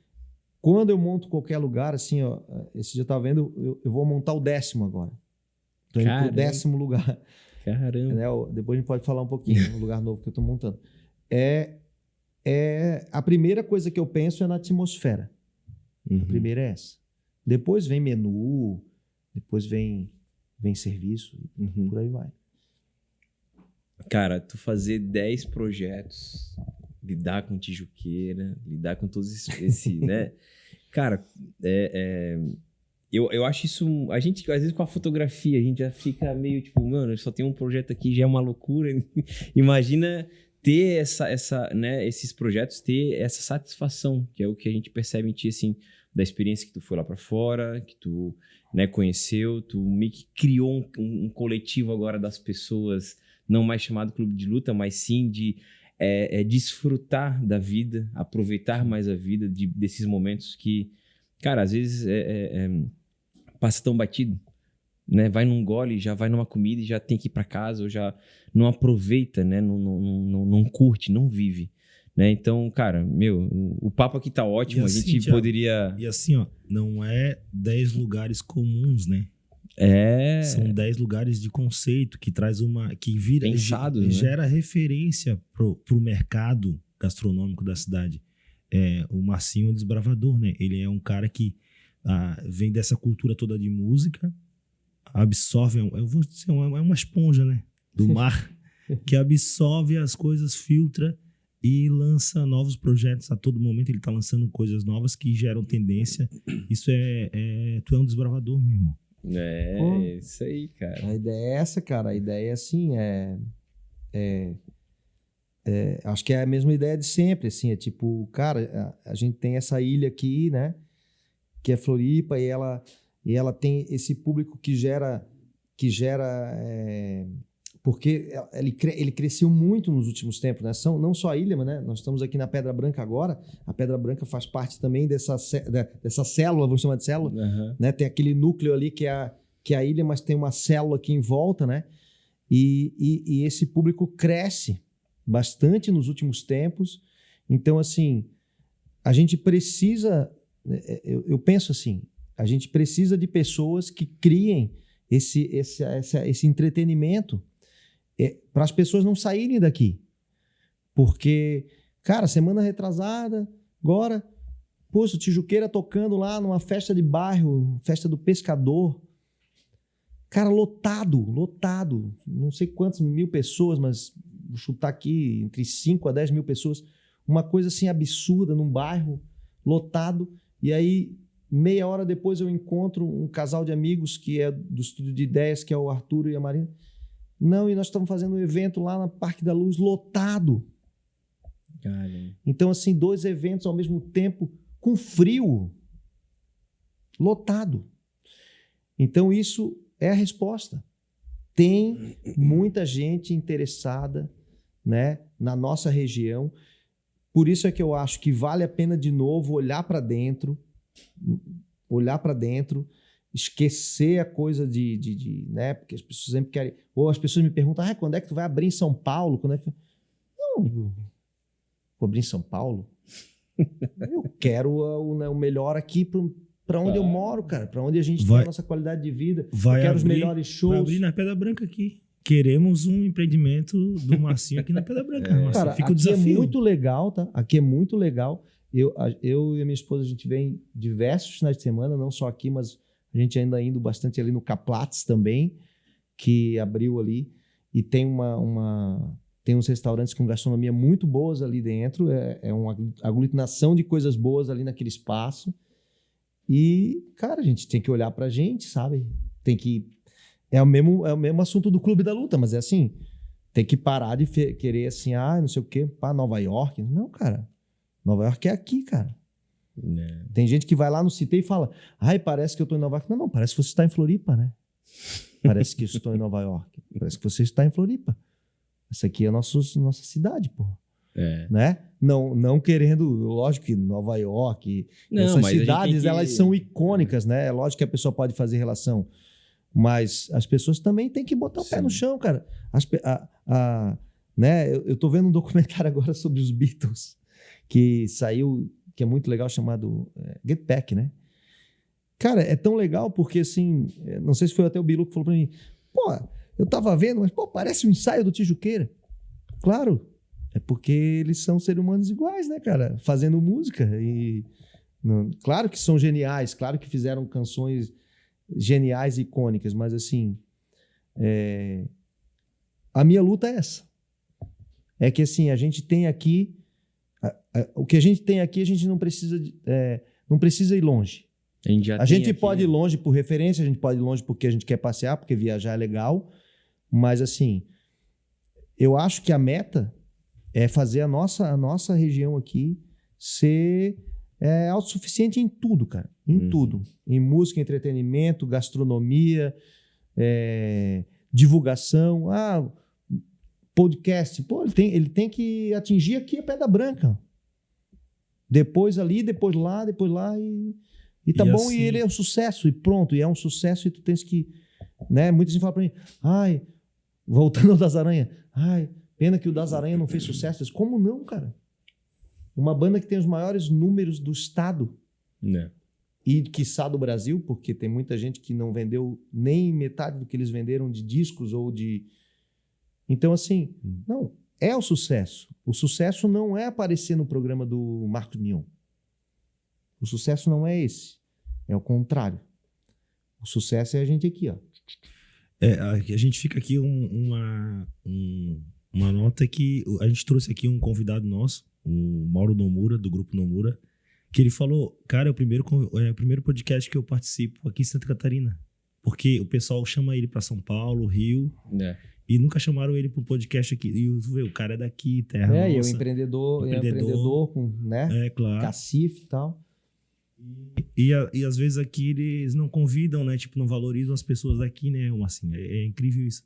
quando eu monto qualquer lugar, assim, ó, esse dia eu estava vendo, eu vou montar o 10º agora. Estou indo pro 10º lugar. Caramba. Né? Depois a gente pode falar um pouquinho no lugar novo que eu estou montando. A primeira coisa que eu penso é na atmosfera. A primeira é essa. Depois vem menu, depois vem serviço, por aí vai. Cara, tu fazer 10 projetos, lidar com tijuqueira, lidar com todos esse né? Cara, eu acho isso... A gente, às vezes, com a fotografia, a gente já fica meio tipo, mano, eu só tenho um projeto aqui, já é uma loucura. Imagina ter né, esses projetos, ter essa satisfação, que é o que a gente percebe em ti, assim, da experiência que tu foi lá para fora, que tu, né, conheceu, tu meio que criou um coletivo agora das pessoas, não mais chamado Clube de Luta, mas sim de desfrutar da vida, aproveitar mais a vida, desses momentos que, cara, às vezes passa tão batido, né? Vai num gole, já vai numa comida e já tem que ir para casa, ou já não aproveita, né? Não curte, não vive. Né? Então, cara, o papo aqui tá ótimo. Assim, a gente Thiago, poderia... E assim, ó, não é 10 lugares comuns, né? São 10 lugares de conceito que traz que vira, pensados, né? gera referência pro mercado gastronômico da cidade. O Marcinho é um desbravador, né? Ele é um cara que vem dessa cultura toda de música, absorve, eu vou dizer, é uma esponja, né? Do mar, que absorve as coisas, filtra e lança novos projetos a todo momento. Ele tá lançando coisas novas que geram tendência. Isso tu é um desbravador, meu irmão. Isso aí, cara. A ideia é essa, cara. A ideia, assim, acho que é a mesma ideia de sempre, assim. É tipo, cara, a gente tem essa ilha aqui, né? Que é Floripa, e ela tem esse público que gera porque ele cresceu muito nos últimos tempos, né? Não só a ilha, mas, né? Nós estamos aqui na Pedra Branca agora. A Pedra Branca faz parte também dessa célula, vamos chamar de célula, né? Tem aquele núcleo ali que é a ilha, mas tem uma célula aqui em volta, né? E esse público cresce bastante nos últimos tempos. Então, assim, a gente precisa... Eu penso assim, a gente precisa de pessoas que criem esse entretenimento para as pessoas não saírem daqui. Porque, cara, semana retrasada, agora, poxa, o Tijuqueira tocando lá numa festa de bairro, festa do pescador. Cara, lotado. Não sei quantas mil pessoas, mas vou chutar aqui entre 5 a 10 mil pessoas. Uma coisa assim absurda num bairro lotado. E aí, meia hora depois, eu encontro um casal de amigos que é do Estúdio de Ideias, que é o Arthur e a Marina. Não, e nós estamos fazendo um evento lá na Parque da Luz, lotado. Caramba. Então, assim, 2 eventos ao mesmo tempo, com frio, lotado. Então, isso é a resposta. Tem muita gente interessada, né, na nossa região. Por isso é que eu acho que vale a pena, de novo, olhar para dentro, esquecer a coisa né? Porque as pessoas sempre querem... Ou as pessoas me perguntam, quando é que tu vai abrir em São Paulo? Não, vou abrir em São Paulo? Eu quero o melhor aqui para onde eu moro, cara. Para onde a gente tem a nossa qualidade de vida. Eu quero os melhores shows. Vai abrir na Pedra Branca aqui. Queremos um empreendimento do Marcinho aqui na Pedra Branca. Cara, fica o aqui desafio. é muito legal, tá? Aqui é muito legal. Eu e a minha esposa, a gente vem diversos finais de semana, não só aqui, mas a gente ainda indo bastante ali no Caplatz também, que abriu ali. E tem tem uns restaurantes com gastronomia muito boas ali dentro. É uma aglutinação de coisas boas ali naquele espaço. E, cara, a gente tem que olhar pra gente, sabe? Tem que... É o mesmo assunto do Clube da Luta, mas é assim, tem que parar de querer assim, não sei o quê, para Nova York. Não, cara. Nova York é aqui, cara. Tem gente que vai lá no Cité e fala, parece que eu estou em Nova York. Não, parece que você está em Floripa, né? Parece que eu estou em Nova York. Parece que você está em Floripa. Essa aqui é a nossa cidade, pô. Né? Não querendo, lógico que Nova York, essas cidades, elas são icônicas, né? É lógico que a pessoa pode fazer relação, mas as pessoas também têm que botar o pé no chão, cara. Né? Eu tô vendo um documentário agora sobre os Beatles, que saiu, que é muito legal, chamado Get Back, né? Cara, é tão legal porque, assim, não sei se foi até o Bilu que falou pra mim, eu tava vendo, mas, parece um ensaio do Tijuqueira. Claro, é porque eles são seres humanos iguais, né, cara? Fazendo música. Claro que são geniais, claro que fizeram canções geniais e icônicas, mas, assim, a minha luta é essa. É que, assim, a gente tem aqui... o que a gente tem aqui, a gente não precisa ir longe. A gente pode ir longe por referência, a gente pode ir longe porque a gente quer passear, porque viajar é legal, mas, assim, eu acho que a meta é fazer a nossa região aqui ser autossuficiente em tudo, cara. Em tudo. Em música, entretenimento, gastronomia, divulgação. Podcast. Ele tem que atingir aqui a Pedra Branca. Depois ali, depois lá e tá bom. Assim, e ele é um sucesso, e pronto. E é um sucesso, e tu tens que né? Muita gente fala pra mim, ai, voltando ao Das Aranha, ai, pena que o Das Aranha não fez sucesso. Eu disse, como não, cara? Uma banda que tem os maiores números do estado e, quiçá, do Brasil, porque tem muita gente que não vendeu nem metade do que eles venderam de discos ou de... Então, assim, não, é o sucesso. O sucesso não é aparecer no programa do Marcos Mion. O sucesso não é esse. É o contrário. O sucesso é a gente aqui, ó. A gente fica aqui uma nota que a gente trouxe aqui um convidado nosso, o Mauro Nomura, do Grupo Nomura, que ele falou, cara, é o primeiro podcast que eu participo aqui em Santa Catarina. Porque o pessoal chama ele para São Paulo, Rio, e nunca chamaram ele para um podcast aqui. E o cara é daqui, terra nossa. E é um empreendedor com, né? Claro. Cacife e tal. E às vezes aqui eles não convidam, né? Tipo, não valorizam as pessoas daqui, né? Assim, é incrível isso.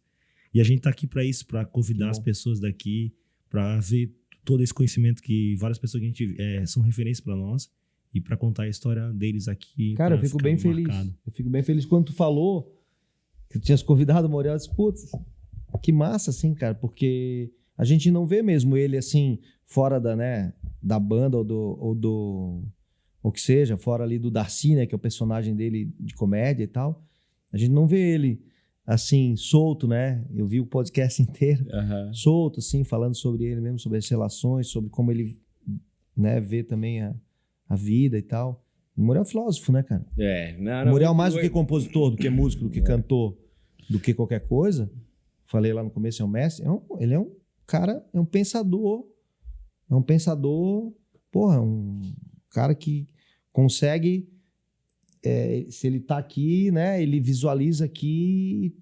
E a gente tá aqui para isso, para convidar as pessoas daqui, para ver todo esse conhecimento que várias pessoas que a gente são referências para nós e para contar a história deles aqui. Cara, eu fico bem feliz. Eu fico bem feliz quando tu falou que tu tinhas convidado o Muriel. Eu disse, putz, que massa, assim, cara, porque a gente não vê mesmo ele assim, fora da banda ou que seja, fora ali do Darcy, né, que é o personagem dele de comédia e tal. A gente não vê ele assim, solto, né? Eu vi o podcast inteiro, solto, assim, falando sobre ele mesmo, sobre as relações, sobre como ele, né, vê também a vida e tal. O Muriel é filósofo, né, cara? O Muriel, mais do que compositor, do que músico, do que cantor, do que qualquer coisa, falei lá no começo, é um mestre, ele é um cara, é um pensador, porra, um cara que consegue, se ele tá aqui, né, ele visualiza aqui,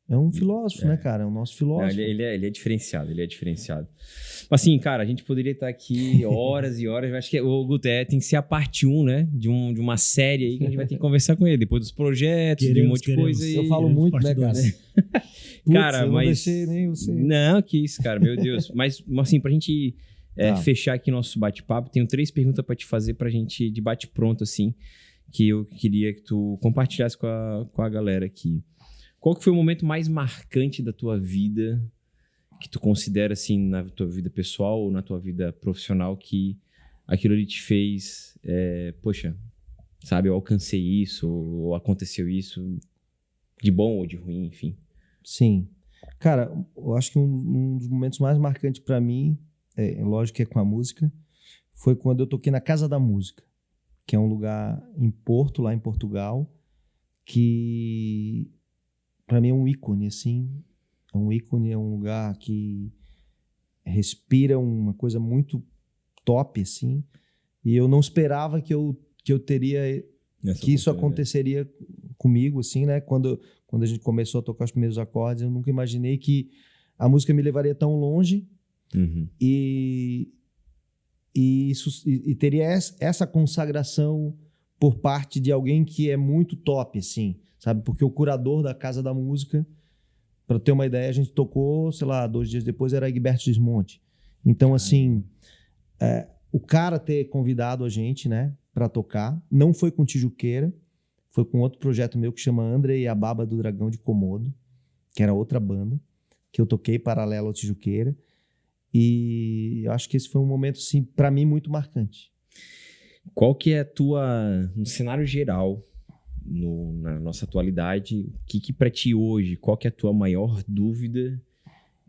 é um filósofo, né, cara? É o nosso filósofo. Não, ele é diferenciado, Mas assim, cara, a gente poderia estar aqui horas e horas, eu acho que o Guto tem que ser a parte 1, né, de uma série aí que a gente vai ter que conversar com ele, depois dos projetos, de um monte de coisa aí. Eu falo muito, né, cara? Putz, cara, eu mas... não deixei nem você. Não, que isso, cara, meu Deus. Mas, assim, pra gente fechar aqui nosso bate-papo, tenho 3 perguntas pra te fazer pra gente de bate-pronto, assim, que eu queria que tu compartilhasse com a galera aqui. Qual que foi o momento mais marcante da tua vida, que tu considera, assim, na tua vida pessoal ou na tua vida profissional, que aquilo ali te fez, poxa, sabe, eu alcancei isso, ou aconteceu isso, de bom ou de ruim, enfim. Sim. Cara, eu acho que um dos momentos mais marcantes pra mim, lógico que é com a música, foi quando eu toquei na Casa da Música, que é um lugar em Porto, lá em Portugal, que pra mim é um ícone, assim. É um ícone, é um lugar que respira uma coisa muito top, assim. E eu não esperava que eu teria... que isso aconteceria comigo, assim, né? Quando a gente começou a tocar os primeiros acordes, eu nunca imaginei que a música me levaria tão longe e teria essa consagração por parte de alguém que é muito top, assim, sabe? Porque o curador da Casa da Música, para ter uma ideia, a gente tocou, sei lá, 2 dias depois era Egberto Gismonti. Então, assim, o cara ter convidado a gente, né, para tocar, não foi com Tijuqueira, foi com outro projeto meu que chama André e a Baba do Dragão de Komodo, que era outra banda, que eu toquei paralelo ao Tijuqueira. E eu acho que esse foi um momento, assim, para mim, muito marcante. Qual que é no cenário geral, na nossa atualidade, o que pra ti hoje, qual que é a tua maior dúvida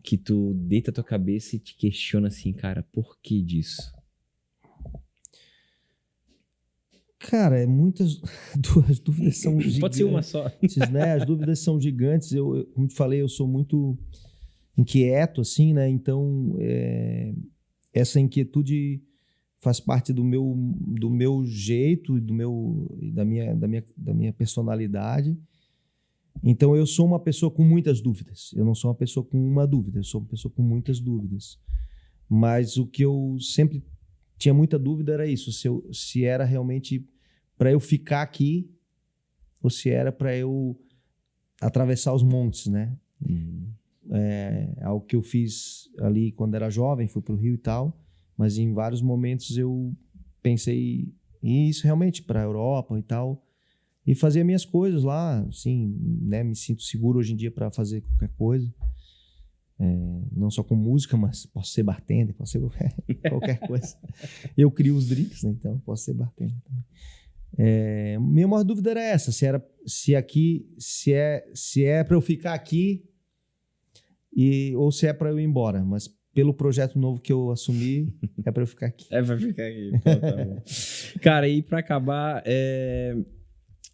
que tu deita a tua cabeça e te questiona assim, cara, por que disso? Cara, as dúvidas são gigantes. Pode ser uma só. Né? As dúvidas são gigantes. Eu, como te falei, eu sou muito inquieto, assim, né? Então, essa inquietude faz parte do meu jeito e da minha personalidade. Então, eu sou uma pessoa com muitas dúvidas. Eu não sou uma pessoa com uma dúvida, eu sou uma pessoa com muitas dúvidas. Mas o que eu sempre tinha muita dúvida era isso, se era realmente para eu ficar aqui ou se era para eu atravessar os montes, né? Algo que eu fiz ali quando era jovem, fui para o Rio e tal, mas em vários momentos eu pensei em isso realmente para a Europa e tal, e fazer minhas coisas lá, assim, né? Me sinto seguro hoje em dia para fazer qualquer coisa. Não só com música, mas posso ser bartender, posso ser qualquer coisa. Eu crio os drinks, né? Então posso ser bartender também. Minha maior dúvida era essa, se é para eu ficar aqui ou se é para eu ir embora, mas pelo projeto novo que eu assumi, é para eu ficar aqui. É pra ficar aqui. Então, tá bom. Cara, e pra acabar,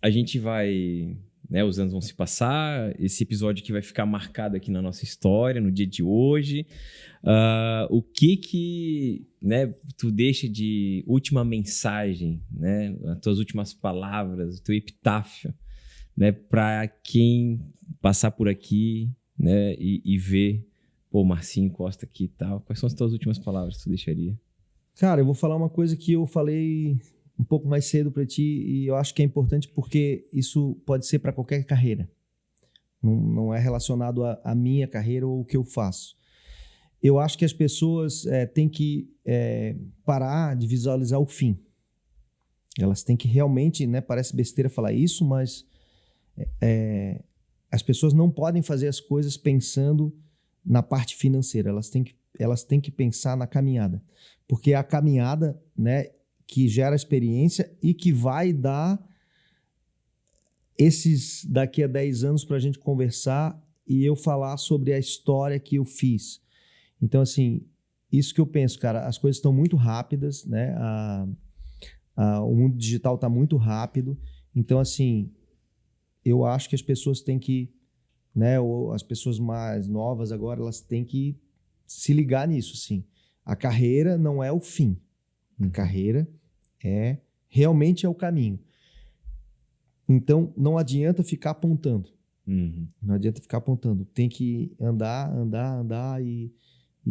a gente vai... Né, os anos vão se passar, esse episódio aqui vai ficar marcado aqui na nossa história, no dia de hoje. O que né, tu deixa de última mensagem, né, as tuas últimas palavras, o teu epitáfio, né, para quem passar por aqui, né, e ver, pô, Marcinho Costa aqui e tal. Quais são as tuas últimas palavras que tu deixaria? Cara, eu vou falar uma coisa que eu falei um pouco mais cedo para ti e eu acho que é importante porque isso pode ser para qualquer carreira. Não é relacionado à minha carreira ou o que eu faço. Eu acho que as pessoas têm que parar de visualizar o fim. Elas têm que realmente, né, parece besteira falar isso, mas as pessoas não podem fazer as coisas pensando na parte financeira. Elas têm que pensar na caminhada. Porque é a caminhada, né, que gera experiência e que vai dar esses daqui a 10 anos para a gente conversar e eu falar sobre a história que eu fiz. Então, assim, isso que eu penso, cara, as coisas estão muito rápidas, né? O mundo digital está muito rápido. Então, assim, eu acho que as pessoas têm que, né? Ou as pessoas mais novas agora, elas têm que se ligar nisso, sim. A carreira não é o fim. A carreira realmente é o caminho. Então, não adianta ficar apontando. Não adianta ficar apontando. Tem que andar e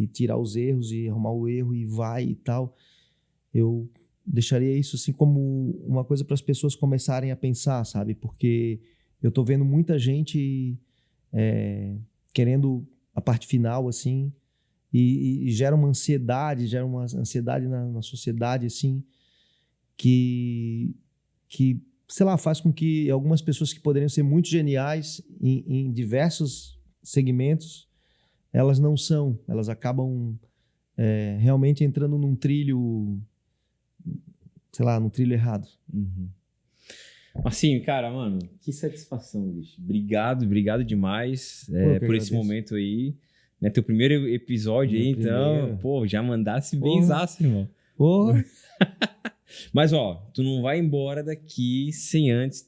tirar os erros e arrumar o erro e vai e tal. Eu deixaria isso assim como uma coisa para as pessoas começarem a pensar, sabe? Porque eu tô vendo muita gente querendo a parte final, assim, e gera uma ansiedade na sociedade, assim, que, sei lá, faz com que algumas pessoas que poderiam ser muito geniais em diversos segmentos, elas não são. Elas acabam realmente entrando num trilho, sei lá, num trilho errado. Assim, cara, mano, que satisfação, bicho. Obrigado demais por esse momento aí. Né, teu primeiro episódio aí, então, pô, já mandasse benzaço, irmão. Porra! Mas, ó, tu não vai embora daqui sem antes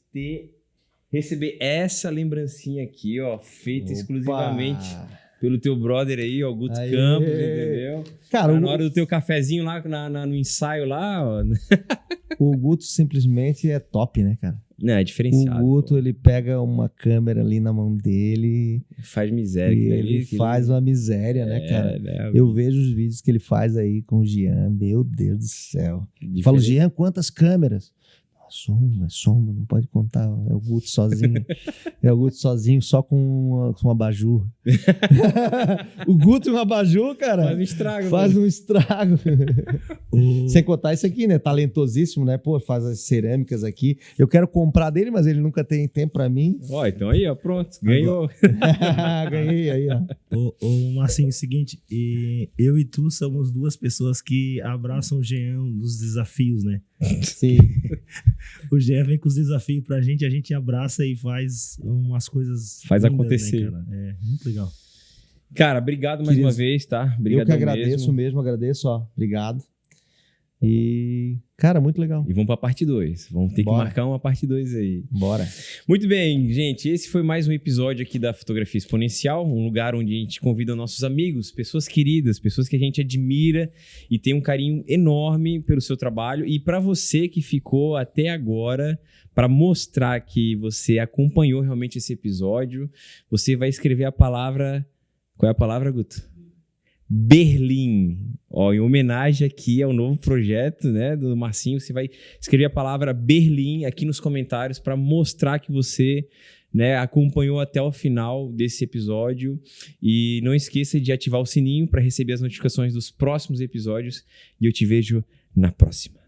receber essa lembrancinha aqui, ó, feita exclusivamente pelo teu brother aí, ó, Guto Campos, entendeu? Cara, na hora do teu cafezinho lá no ensaio lá, ó. O Guto simplesmente é top, né, cara? Não, é diferenciado. O Guto, ele pega uma câmera ali na mão dele. Faz miséria. Ele faz uma miséria, né, cara? Né? Eu vejo os vídeos que ele faz aí com o Jean. Meu Deus do céu. Falo, Jean, quantas câmeras? Soma, não pode contar. É o Guto sozinho. Só com um abajur. O Guto e um abajur, cara. Faz um estrago. Sem contar isso aqui, né? Talentosíssimo, né? Pô, faz as cerâmicas aqui. Eu quero comprar dele, mas ele nunca tem tempo pra mim. Ó, então aí, ó, pronto. Ganhou. Ganhei aí, ó. Marcinho, é o seguinte. Eu e tu somos duas pessoas que abraçam o Jean nos desafios, né? Sim. O Jean vem com os desafios pra gente, a gente abraça e faz umas coisas. Faz lindas, acontecer. Né, cara? É muito legal. Cara, obrigado mais uma vez, tá? Obrigado. Eu que agradeço mesmo, agradeço, ó. Obrigado. E, cara, muito legal. E vamos pra parte 2. Vamos ter que marcar uma parte 2 aí. Bora. Muito bem, gente. Esse foi mais um episódio aqui da Fotografia Exponencial, um lugar onde a gente convida nossos amigos, pessoas queridas, pessoas que a gente admira e tem um carinho enorme pelo seu trabalho. E para você que ficou até agora, para mostrar que você acompanhou realmente esse episódio, você vai escrever a palavra... Qual é a palavra, Guto? Berlim. Ó, em homenagem aqui ao novo projeto, né, do Marcinho, você vai escrever a palavra Berlim aqui nos comentários para mostrar que você, né, acompanhou até o final desse episódio. E não esqueça de ativar o sininho para receber as notificações dos próximos episódios. E eu te vejo na próxima.